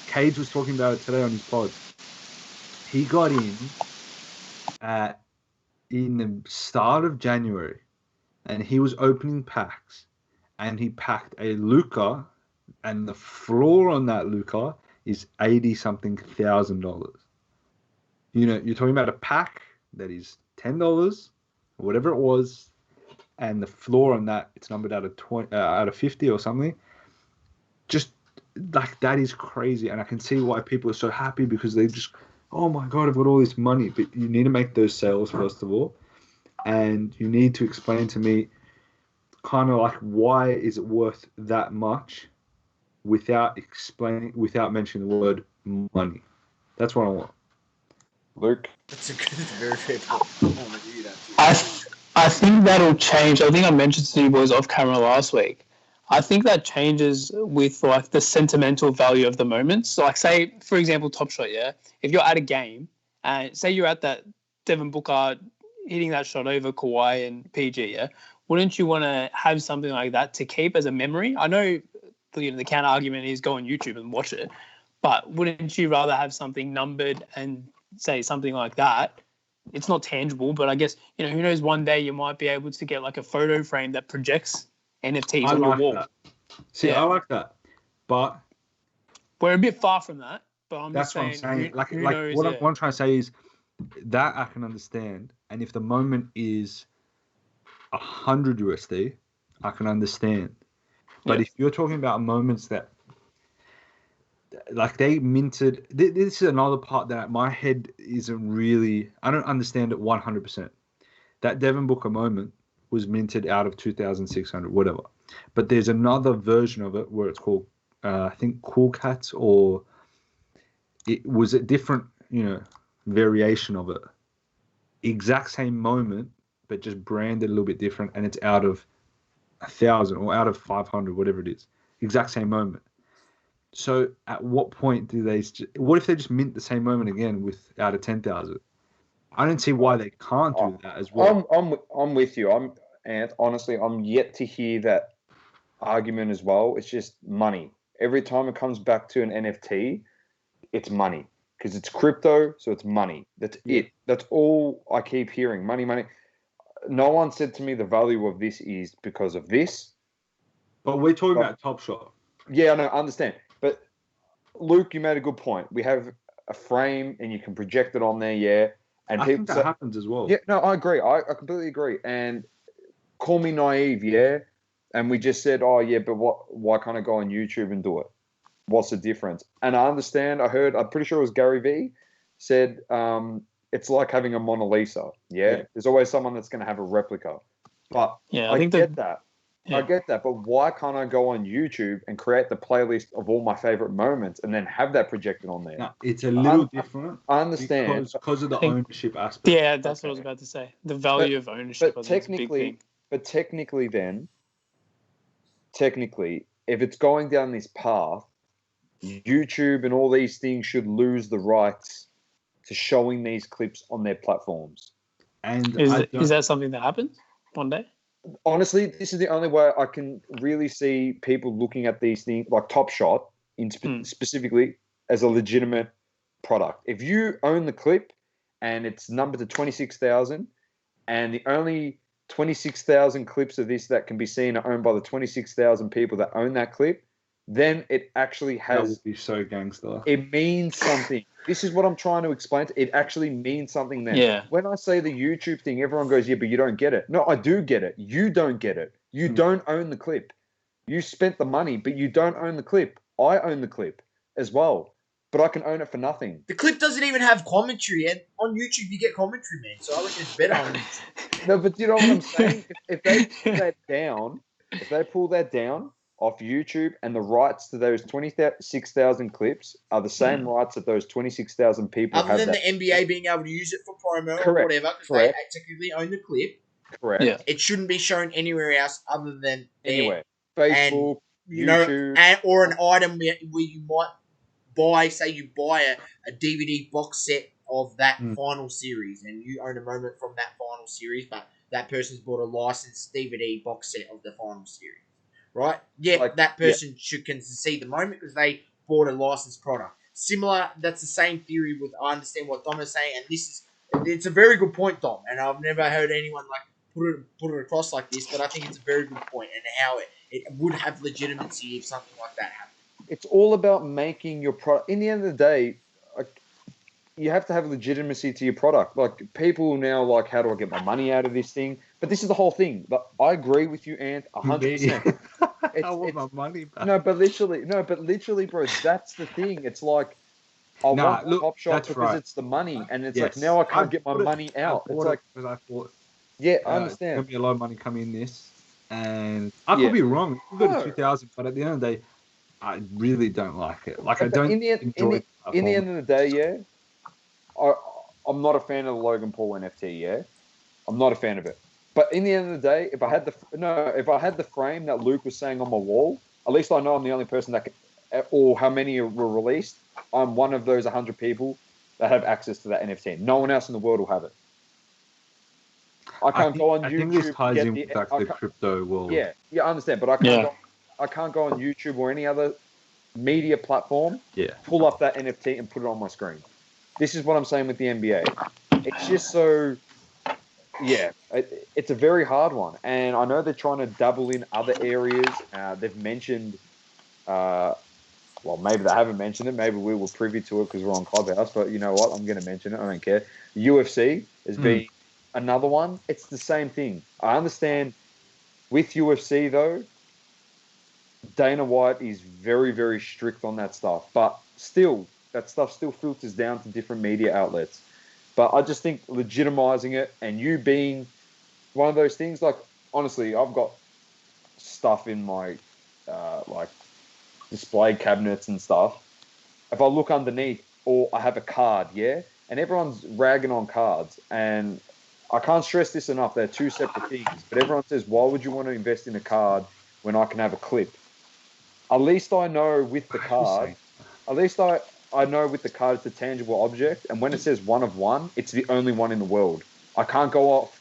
E: Cage was talking about it today on his pod. He got in the start of January, and he was opening packs, and he packed a Luka, and the floor on that Luka is $80-something thousand. You're talking about a pack that is $10 or whatever it was, and the floor on that, it's numbered out of 50 or something. just like that is crazy, and I can see why people are so happy because they just, oh my god, I've got all this money. But you need to make those sales first of all, and you need to explain to me kind of like why is it worth that much without mentioning the word money. That's what I want.
B: Luke,
D: that's a very fair point.
C: I think that'll change. I think I mentioned to you boys off camera last week. I think that changes with like the sentimental value of the moments. So like say, for example, Top Shot, yeah? If you're at a game and say you're at that Devin Booker hitting that shot over Kawhi and PG, yeah? Wouldn't you want to have something like that to keep as a memory? I know the counter argument is go on YouTube and watch it, but wouldn't you rather have something numbered and say something like that? It's not tangible, but I guess, who knows, one day you might be able to get like a photo frame that projects NFTs on your wall.
E: That. See, yeah. I like that, but
C: we're a bit far from that. But I'm
E: that's
C: just saying,
E: what I'm saying.
C: Who knows,
E: what I'm trying to say is that I can understand, and if the moment is 100 USD, I can understand. But if you're talking about moments that, like they minted, this is another part that my head isn't really, I don't understand it 100%. That Devin Booker moment was minted out of 2,600, whatever. But there's another version of it where it's called, I think, Cool Cats, or it was a different, variation of it. Exact same moment, but just branded a little bit different, and it's out of 1,000 or out of 500, whatever it is. Exact same moment. So at what point what if they just mint the same moment again out of 10,000? I don't see why they can't do that as well.
B: I'm with you. Honestly, I'm yet to hear that argument as well. It's just money. Every time it comes back to an NFT, it's money. Because it's crypto, so it's money. That's it. That's all I keep hearing. Money, money. No one said to me the value of this is because of this.
E: But we're talking about Top Shot.
B: Yeah, I know, I understand. But Luke, you made a good point. We have a frame and you can project it on there, yeah. And
E: I think that happens as well.
B: Yeah, no, I agree. I completely agree. And call me naive, yeah. And we just said, oh yeah, but why can't I go on YouTube and do it? What's the difference? And I understand. I'm pretty sure it was Gary V said it's like having a Mona Lisa. Yeah, there's always someone that's going to have a replica. But I get that. Yeah. I get that. But why can't I go on YouTube and create the playlist of all my favorite moments and then have that projected on there?
E: No, it's a little different.
B: I understand
E: because of the ownership aspect.
C: Yeah, that's what I was about to say. The value of ownership.
B: But technically, if it's going down this path, YouTube and all these things should lose the rights to showing these clips on their platforms.
C: And is that something that happens one day?
B: Honestly, this is the only way I can really see people looking at these things, like Top Shot, specifically, as a legitimate product. If you own the clip and it's numbered to 26,000, and the only 26,000 clips of this that can be seen are owned by the 26,000 people that own that clip, then it actually has...
E: That would be so gangster.
B: It means something. This is what I'm trying to explain. It actually means something then.
C: Yeah.
B: When I say the YouTube thing, everyone goes, yeah, but you don't get it. No, I do get it. You don't get it. You don't own the clip. You spent the money, but you don't own the clip. I own the clip as well, but I can own it for nothing.
D: The clip doesn't even have commentary, and on YouTube you get commentary, man. So I reckon it's better on YouTube.
B: No, but you know what I'm saying? If they pull that down off YouTube, and the rights to those 26,000 clips are the same rights that those 26,000 people have.
D: Other than the NBA being able to use it for promo or whatever, because they technically own the clip.
B: Correct.
C: Yeah.
D: It shouldn't be shown anywhere else other than
B: anywhere. Facebook,
D: YouTube. Or an item where you might buy, say you buy a DVD box set of that final series, and you own a moment from that final series, but that person's bought a licensed DVD box set of the final series. Right? Yeah, that person can see the moment because they bought a licensed product. Similar, that's the same theory with, I understand what Dom is saying, and it's a very good point, Dom, and I've never heard anyone put it across like this, but I think it's a very good point, and how it would have legitimacy if something like that happened.
B: It's all about making your product. In the end of the day, you have to have legitimacy to your product. Like, people now how do I get my money out of this thing? But this is the whole thing. But I agree with you, Ant, 100%.
E: I want my money back.
B: No, but literally, bro, that's the thing. It's like I want Top Shot because it's the money, and it's like now I can't get my money out. It's like
E: because I thought,
B: I understand.
E: There's gonna be a lot of money coming in this, and I could be wrong. It could go to 2,000, but at the end of the day, I really don't like it. Like I don't enjoy it.
B: In the end of the day, I'm not a fan of the Logan Paul NFT. Yeah, I'm not a fan of it. But in the end of the day, if I had the frame that Luke was saying on my wall, at least I know I'm the only person that can, or how many were released. I'm one of those 100 people that have access to that NFT. No one else in the world will have it. I can't go on YouTube.
E: I think this ties in with the crypto world.
B: Yeah, I understand, but I can't go on YouTube or any other media platform.
E: Yeah.
B: Pull up that NFT and put it on my screen. This is what I'm saying with the NBA. It's just so. Yeah, it's a very hard one, and I know they're trying to dabble in other areas. They've mentioned, well, maybe they haven't mentioned it. Maybe we were privy to it because we're on Clubhouse. But you know what? I'm going to mention it. I don't care. UFC has been another one. It's the same thing. I understand. With UFC though, Dana White is very, very strict on that stuff. But still, that stuff still filters down to different media outlets. But I just think legitimizing it and you being one of those things, like, honestly, I've got stuff in my, like, display cabinets and stuff. If I look underneath, or I have a card, and everyone's ragging on cards, and I can't stress this enough, they're two separate things, but everyone says, why would you want to invest in a card when I can have a clip? At least I know with the card, I know with the card it's a tangible object, and when it says one of one, it's the only one in the world. I can't go off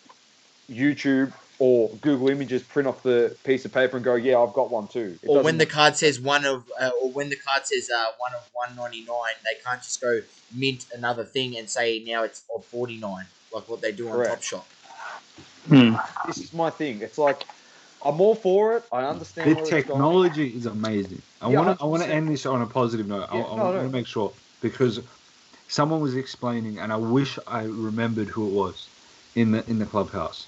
B: YouTube or Google Images, print off the piece of paper and go, yeah, I've got one too.
D: Or when the card says one of 199, they can't just go mint another thing and say now it's of 49, like what they do on Top Shot.
B: This is my thing. It's like, I'm all for it. I understand.
E: The technology is amazing. I want to end this on a positive note. I want to make sure, because someone was explaining, and I wish I remembered who it was in the clubhouse.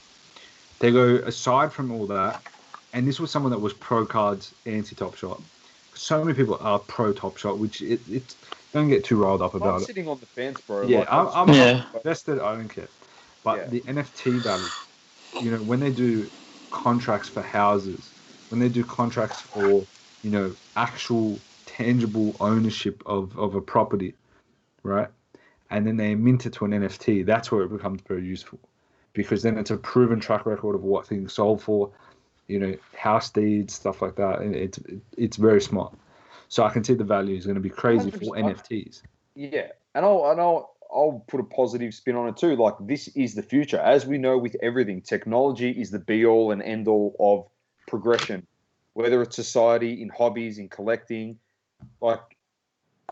E: They go, aside from all that, and this was someone that was pro cards, anti Top Shot. So many people are pro Top Shot, which it's don't get too riled up about it.
B: I'm sitting on the fence, bro.
E: Yeah, I'm invested. I don't care. But the NFT value, you know, when they do contracts for houses, when they do contracts for, you know, actual tangible ownership of a property, right? And then they mint it to an NFT, that's where it becomes very useful, because then it's a proven track record of what things sold for, you know, house deeds, stuff like that. And it's very smart. So I can see the value is going to be crazy for NFTs.
B: Yeah, and I'll put a positive spin on it too. Like, this is the future. As we know with everything, technology is the be-all and end-all of progression, whether it's society, in hobbies, in collecting. Like,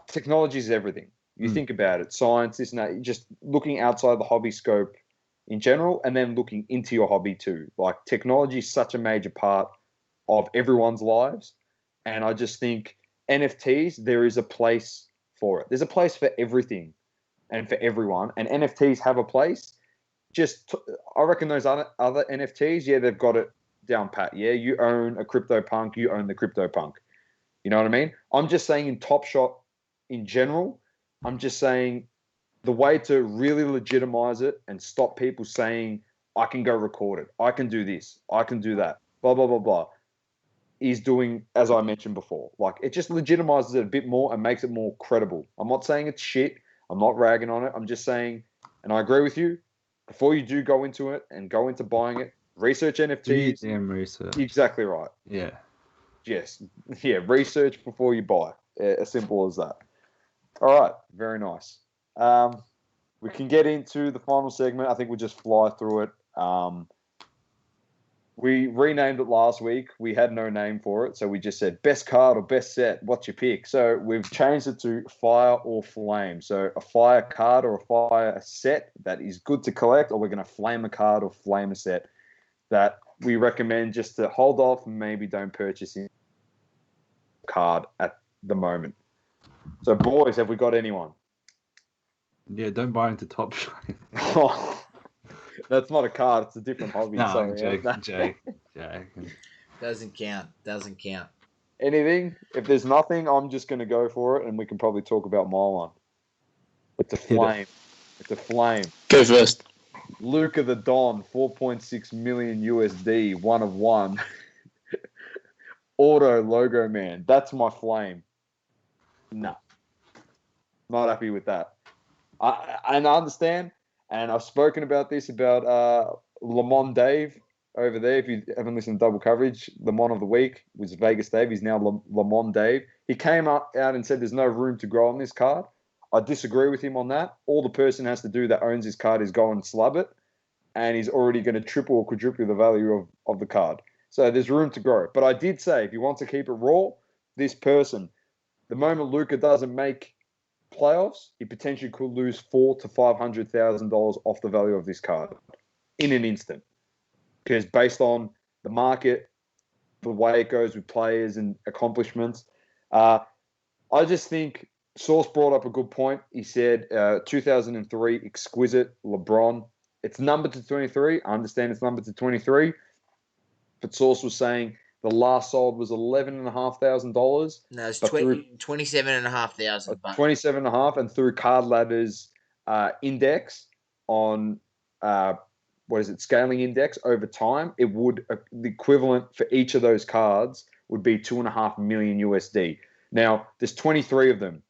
B: technology is everything. You think about it, science, this and that, just looking outside the hobby scope in general, and then looking into your hobby too. Like, technology is such a major part of everyone's lives, and I just think NFTs, there is a place for it. There's a place for everything and for everyone, and NFTs have a place. I reckon those other NFTs, they've got it down pat. Yeah, you own a CryptoPunk, you own the CryptoPunk. You know what I mean? I'm just saying in Top Shot in general, I'm just saying the way to really legitimize it and stop people saying, I can go record it, I can do this, I can do that, blah, blah, blah, blah, is doing, as I mentioned before. Like, it just legitimizes it a bit more and makes it more credible. I'm not saying it's shit. I'm not ragging on it. I'm just saying, and I agree with you, before you do go into it and go into buying it, research NFTs.
E: Damn research.
B: Exactly right.
E: Yeah.
B: Yes. Yeah, research before you buy. As simple as that. All right. Very nice. We can get into the final segment. I think we'll just fly through it. We renamed it last week. We had no name for it, so we just said best card or best set. What's your pick? So we've changed it to fire or flame. So a fire card or a fire set that is good to collect, or we're going to flame a card or flame a set that we recommend just to hold off and maybe don't purchase a card at the moment. So, boys, have we got anyone?
E: Yeah, don't buy into Top Shot.
B: That's not a card. It's a different hobby.
E: No, Jake.
D: Doesn't count.
B: Anything? If there's nothing, I'm just going to go for it, and we can probably talk about my one. It's a flame.
C: Go first.
B: Luka the Don, 4.6 million USD, 1 of 1. Auto logo man. That's my flame. No. Not happy with that. I understand, and I've spoken about this about Lamont Dave over there. If you haven't listened to Double Coverage, Lamont of the Week was Vegas Dave. He's now Lamont Dave. He came out and said there's no room to grow on this card. I disagree with him on that. All the person has to do that owns his card is go and slab it, and he's already going to triple or quadruple the value of the card. So there's room to grow. But I did say, if you want to keep it raw, this person, the moment Luka doesn't make playoffs, he potentially could lose $400,000 to $500,000 off the value of this card in an instant. Because based on the market, the way it goes with players and accomplishments, I just think Source brought up a good point. He said 2003 exquisite LeBron. It's numbered to 23. I understand it's numbered to 23. But Source was saying the last sold was $11,500.
D: No, it's $27,500.
B: $27,500, and through Card Ladder's index on scaling index over time, it would the equivalent for each of those cards would be 2.5 million USD. Now there's 23 of them.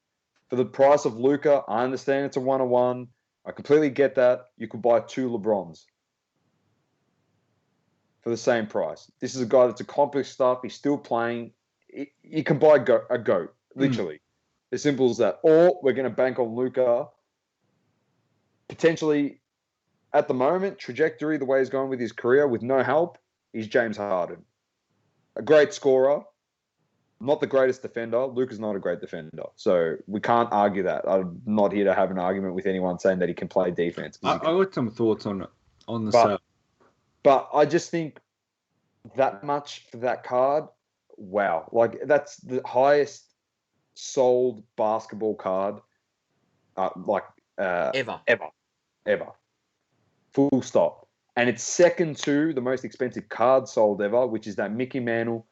B: For the price of Luka, I understand it's a 1-on-1. I completely get that. You could buy 2 LeBrons for the same price. This is a guy that's accomplished stuff. He's still playing. You can buy a GOAT, literally. As simple as that. Or we're going to bank on Luka. Potentially, at the moment, trajectory, the way he's going with his career, with no help, he's James Harden. A great scorer. Not the greatest defender. Luka's not a great defender. So we can't argue that. I'm not here to have an argument with anyone saying that he can play defense.
E: I got some thoughts on the sale.
B: But I just think that much for that card, wow. Like, that's the highest sold basketball card
D: ever.
B: Full stop. And it's second to the most expensive card sold ever, which is that Mickey Mantle,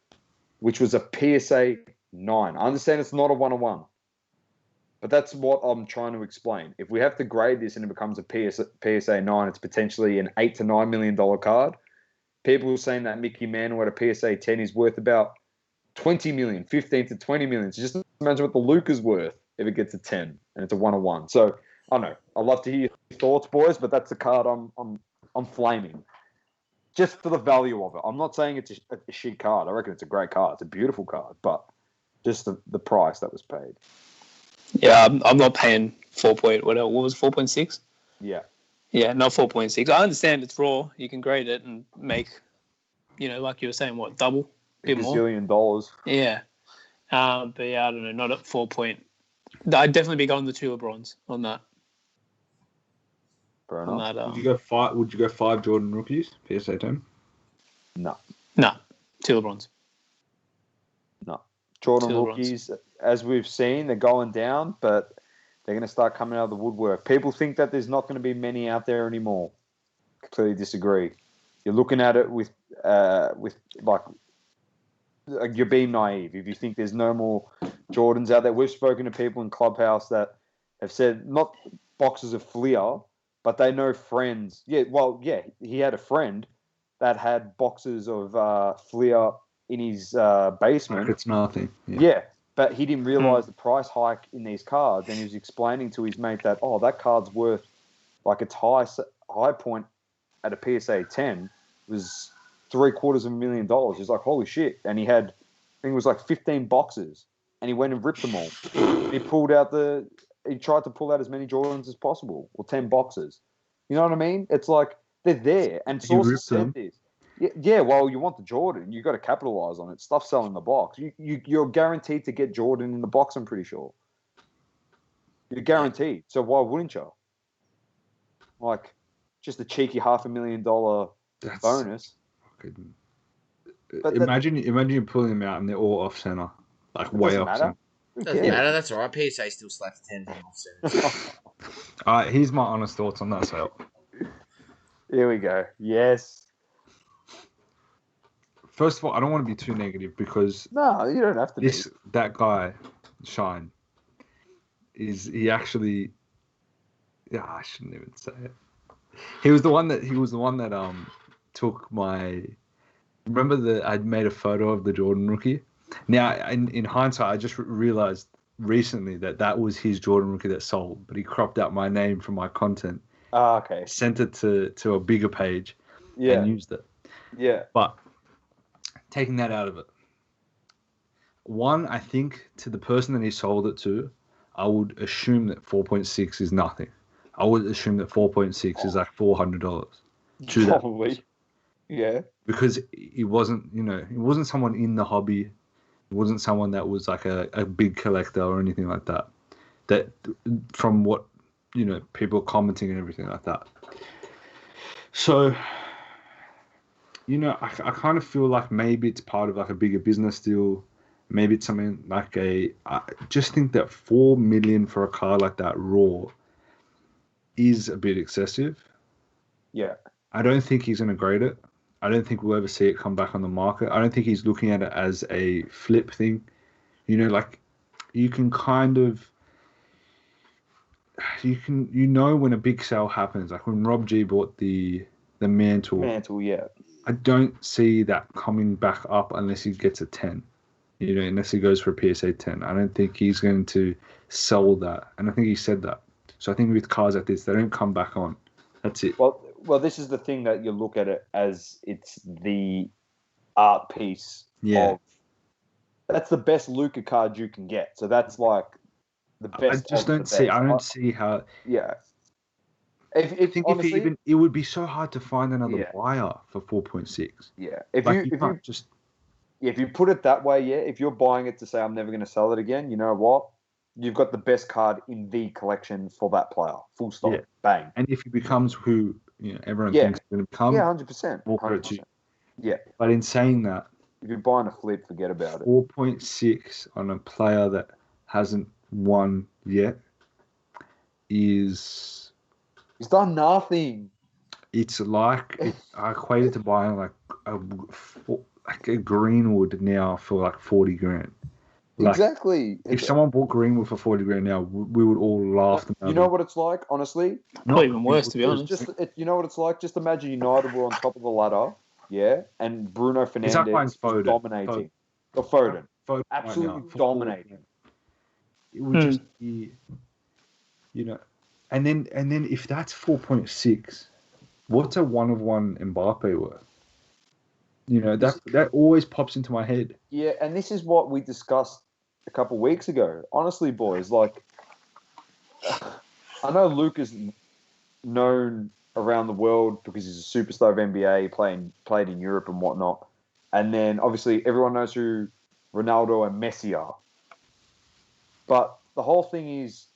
B: which was a PSA 9. I understand it's not a 1-on-1, but that's what I'm trying to explain. If we have to grade this and it becomes a PSA 9, it's potentially an $8 to $9 million card. People are saying that Mickey Mantle at a PSA 10 is worth about 20 million, 15 to 20 million. So just imagine what the Luka's worth if it gets a 10 and it's a 1-on-1. So I don't know. I'd love to hear your thoughts, boys, but that's the card I'm flaming. Just for the value of it. I'm not saying it's a shit card. I reckon it's a great card. It's a beautiful card, but just the price that was paid.
C: Yeah, I'm not paying 4 point. What was 4.6?
B: Yeah.
C: Yeah, not 4.6. I understand it's raw. You can grade it and make, like you were saying, double?
B: A gazillion dollars.
C: Yeah. But yeah, I don't know. Not at 4 point. I'd definitely be going the 2 LeBrons on that.
B: Fair enough.
E: Would you go 5 Jordan rookies, PSA 10?
B: No.
C: 2 LeBrons.
B: No. Jordan
C: 2
B: rookies, as we've seen, they're going down, but they're going to start coming out of the woodwork. People think that there's not going to be many out there anymore. Completely disagree. You're looking at it with you're being naive if you think there's no more Jordans out there. We've spoken to people in Clubhouse that have said not boxes of Fleer, but they know friends. He had a friend that had boxes of Fleer in his basement.
E: Like it's nothing.
B: Yeah, but he didn't realize the price hike in these cards, and he was explaining to his mate that, that card's worth, like its high point at a PSA 10 was $750,000. He's like, holy shit. And he had, I think it was like 15 boxes, and he went and ripped them all. He tried to pull out as many Jordans as possible, or 10 boxes. You know what I mean? It's like, they're there. And sources said this. Yeah, well, you want the Jordan. You got to capitalize on it. Stuff selling the box. You're guaranteed to get Jordan in the box, I'm pretty sure. You're guaranteed. So why wouldn't you? Like, just a cheeky $500,000 bonus.
E: Imagine you pulling them out and they're all off center, like way off center.
D: Doesn't matter. That's all right. PSA still slaps 10 off center.
E: Here's my honest thoughts on that sale.
B: Here we go. Yes.
E: first of all, I don't want to be too negative because
B: no, you don't have to.
E: That guy, Shine, he actually? Yeah, I shouldn't even say it. He was the one that took my. Remember I made a photo of the Jordan rookie. Now, in hindsight, I just realized recently that was his Jordan rookie that sold, but he cropped out my name from my content.
B: Okay.
E: Sent it to a bigger page, and used it.
B: Yeah.
E: But taking that out of it, one, I think to the person that he sold it to, I would assume that 4.6 is nothing. I would assume that 4.6 is like $400.
B: Probably. Yeah.
E: Because he wasn't someone in the hobby. It wasn't someone that was like a big collector or anything like that. That from what, people commenting and everything like that. So, I kind of feel like maybe it's part of like a bigger business deal. Maybe it's something like I just think that $4 million for a car like that raw is a bit excessive.
B: Yeah.
E: I don't think he's going to grade it. I don't think we'll ever see it come back on the market. I don't think he's looking at it as a flip thing. Like you can kind of, when a big sale happens, like when Rob G bought the mantle.
B: Mantle, yeah.
E: I don't see that coming back up unless he gets a 10. Unless he goes for a PSA 10. I don't think he's going to sell that. And I think he said that. So I think with cars like this, they don't come back on. That's it.
B: Well, this is the thing that you look at it as it's the art piece.
E: Yeah.
B: That's the best Luka card you can get. So that's like the best.
E: I don't see how.
B: Yeah.
E: It would be so hard to find another buyer for 4.6.
B: Yeah. If you put it that way, if you're buying it to say I'm never going to sell it again, you know what? You've got the best card in the collection for that player. Full stop.
E: Yeah.
B: Bang.
E: And if he becomes who everyone thinks he's going to become,
B: 100%. 100%. Yeah.
E: But in saying that,
B: if you're buying a flip, forget about it.
E: 4.6 on a player that hasn't won yet is.
B: He's done nothing.
E: It's like I equate it to buying like a Greenwood now for like 40 grand. Like,
B: exactly.
E: If someone bought Greenwood for 40 grand now, we would all laugh.
B: You know what it's like, honestly?
C: Not even worse, to be honest.
B: You know what it's like? Just imagine United were on top of the ladder, and Bruno Fernandes was dominating. Foden. Absolutely dominating.
E: It would just be, and then if that's 4.6, what's a 1-of-1 Mbappe worth? That always pops into my head.
B: Yeah, and this is what we discussed a couple of weeks ago. Honestly, boys, like, I know Luke is known around the world because he's a superstar of NBA, played in Europe and whatnot. And then, obviously, everyone knows who Ronaldo and Messi are. But the whole thing is,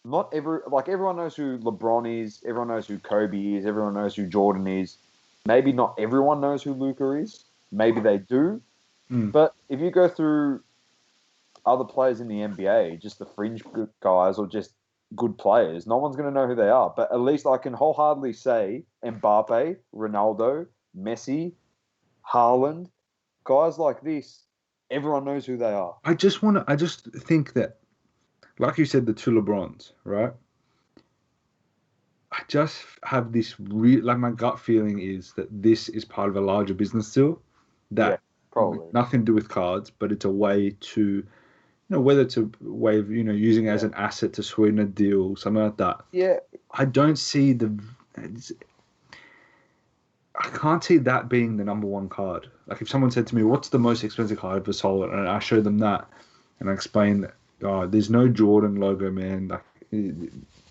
B: everyone knows who LeBron is, everyone knows who Kobe is, everyone knows who Jordan is. Maybe not everyone knows who Luka is. Maybe they do. But if you go through other players in the NBA, just the fringe guys or just good players, no one's going to know who they are. But at least I can wholeheartedly say Mbappe, Ronaldo, Messi, Harden, guys like this, everyone knows who they are.
E: I just think that, like you said, the two LeBrons, right? I just have this my gut feeling is that this is part of a larger business deal that
B: probably
E: nothing to do with cards, but it's a way to, whether it's a way of, using it as an asset to sweeten a deal, something like that.
B: Yeah.
E: I don't see I can't see that being the number one card. Like if someone said to me, what's the most expensive card ever sold? And I show them that and I explain that, there's no Jordan logo, man. Like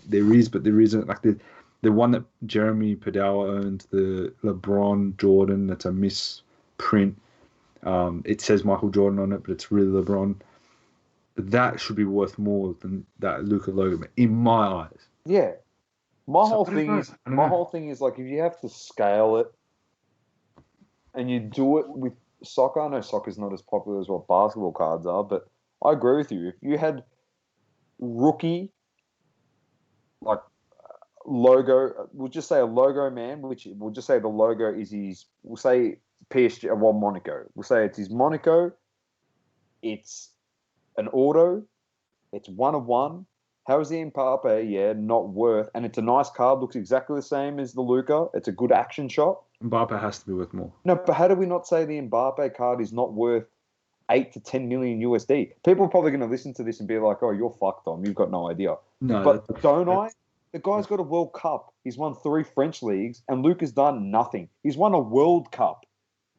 E: there is, but there isn't. Like the one that Jeremy Padawa owns, the LeBron Jordan, that's a misprint. It says Michael Jordan on it, but it's really LeBron. That should be worth more than that Luka logo, in my eyes.
B: Yeah. My whole thing is like if you have to scale it and you do it with soccer, I know soccer's not as popular as what basketball cards are, but I agree with you. If you had rookie, like logo, we'll just say a logo man, which we'll just say the logo is we'll say PSG, Monaco. We'll say it's his Monaco. It's an auto. It's 1 of 1. How is the Mbappe? Yeah, not worth. And it's a nice card. Looks exactly the same as the Luka. It's a good action shot.
E: Mbappe has to be worth more.
B: No, but how do we not say the Mbappe card is not worth 8 to 10 million USD? People are probably going to listen to this and be like, "Oh, you're fucked, Tom. You've got no idea."
E: No,
B: but don't I? The guy's got a World Cup. He's won 3 French leagues, and Luka's done nothing. He's won a World Cup.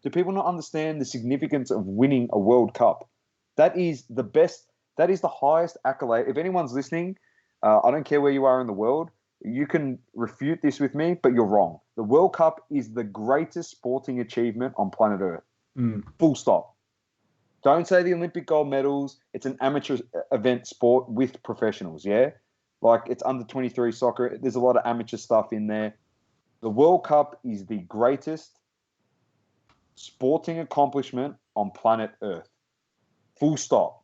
B: Do people not understand the significance of winning a World Cup? That is the best. That is the highest accolade. If anyone's listening, I don't care where you are in the world, you can refute this with me, but you're wrong. The World Cup is the greatest sporting achievement on planet Earth. Full stop. Don't say the Olympic gold medals. It's an amateur event sport with professionals, yeah? Like, it's under 23 soccer. There's a lot of amateur stuff in there. The World Cup is the greatest sporting accomplishment on planet Earth. Full stop.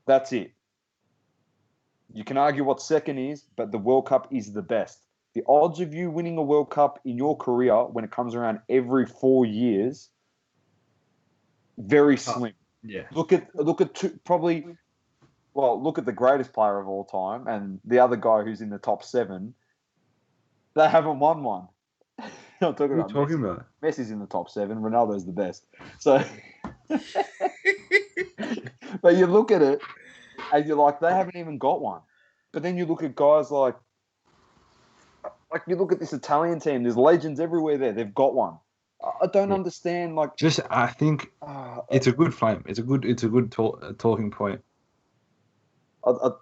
B: That's it. You can argue what second is, but the World Cup is the best. The odds of you winning a World Cup in your career when it comes around every 4 years, very slim.
E: Yeah.
B: Look at look at the greatest player of all time and the other guy who's in the top 7. They haven't won one. I'm talking
E: What are you talking about?
B: Messi's in the top 7. Ronaldo's the best. So, but you look at it and you're like, they haven't even got one. But then you look at guys like you look at this Italian team. There's legends everywhere there. They've got one. I don't understand. Like,
E: I think it's a good flame. It's a good talking point.
B: We'll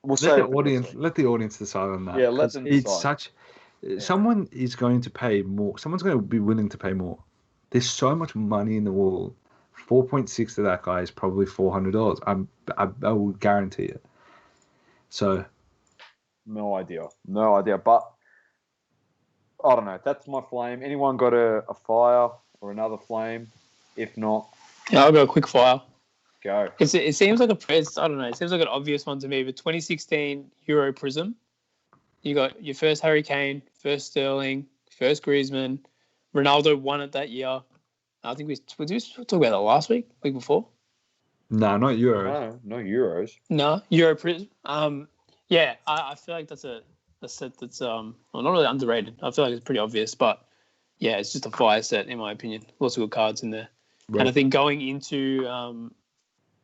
E: let the audience decide on that.
B: Yeah, let them decide.
E: Someone is going to pay more. Someone's going to be willing to pay more. There's so much money in the world. 4.6 to that guy is probably $400. I will guarantee it. So,
B: no idea. But I don't know. That's my flame. Anyone got a fire or another flame? If not,
C: yeah, I'll go a quick fire.
B: Go.
C: It seems like I don't know. It seems like an obvious one to me. But 2016 Euro Prism. You got your first Harry Kane, first Sterling, first Griezmann. Ronaldo won it that year. I think we talked about that last week before.
E: No, not Euros.
B: No Euros.
C: No, Euro Prism. Yeah, I feel like that's a set that's not really underrated. I feel like it's pretty obvious, but yeah, it's just a fire set in my opinion. Lots of good cards in there, right. And I think going into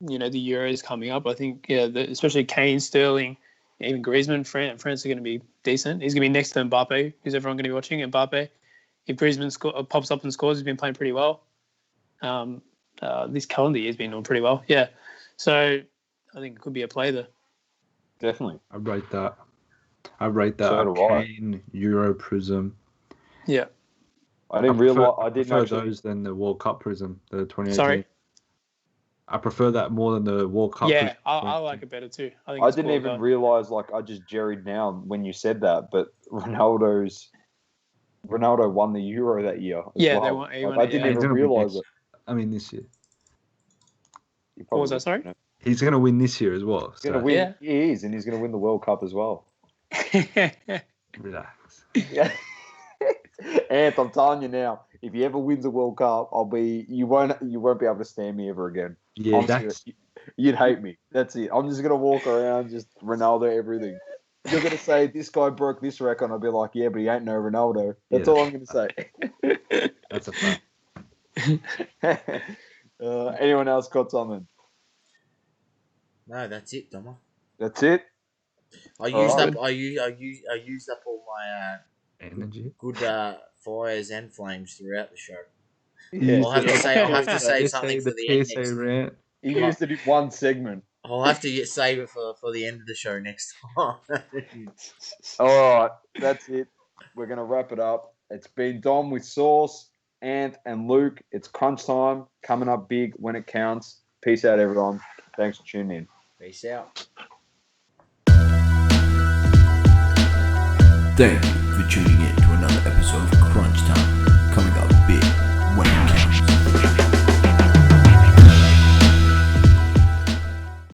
C: the Euros coming up, I think especially Kane, Sterling, even Griezmann, France are going to be decent. He's going to be next to Mbappe, who's everyone going to be watching. Mbappe, if Griezmann pops up and scores, he's been playing pretty well. This calendar year has been doing pretty well. Yeah, so I think it could be a play there.
B: Definitely,
E: I rate that.
B: So
E: Kane, Euro Prism.
C: Yeah,
B: I didn't realize. I didn't
E: prefer those than the World Cup Prism, the 2018.
C: Sorry.
E: I prefer that more than the World Cup.
C: Yeah, I like it better too.
B: I didn't even realize. I just jerried now when you said that. But Ronaldo won the Euro that year.
C: Yeah,
B: well.
C: they won.
B: I didn't even realize it.
E: I mean, this year.
C: What was that? Sorry.
E: He's going to win this year as well.
B: He's going to win. Yeah. He is, and he's going to win the World Cup as well.
E: Relax.
B: Yeah. Ant, I'm telling you now, if he ever wins the World Cup, you won't be able to stand me ever again.
E: Yeah,
B: you'd hate me. That's it. I'm just gonna walk around, just Ronaldo everything. You're gonna say this guy broke this record, I'll be like, yeah, but he ain't no Ronaldo. That's all I'm gonna say.
E: That's a fact.
B: Anyone else got something?
D: No, that's it, Doma.
B: That's it.
D: I used up all my
E: energy,
D: good fires and flames throughout the show.
B: Yeah.
D: I'll have to say something for the end next time.
B: You used to do one segment.
D: I'll have to save it for the end of the show next time.
B: All right, that's it. We're gonna wrap it up. It's been Dom with Sauce, Ant, and Luke. It's crunch time. Coming up big when it counts. Peace out, everyone. Thanks for tuning in.
D: Peace out.
A: Thank you for tuning in to another episode of Crunch Time.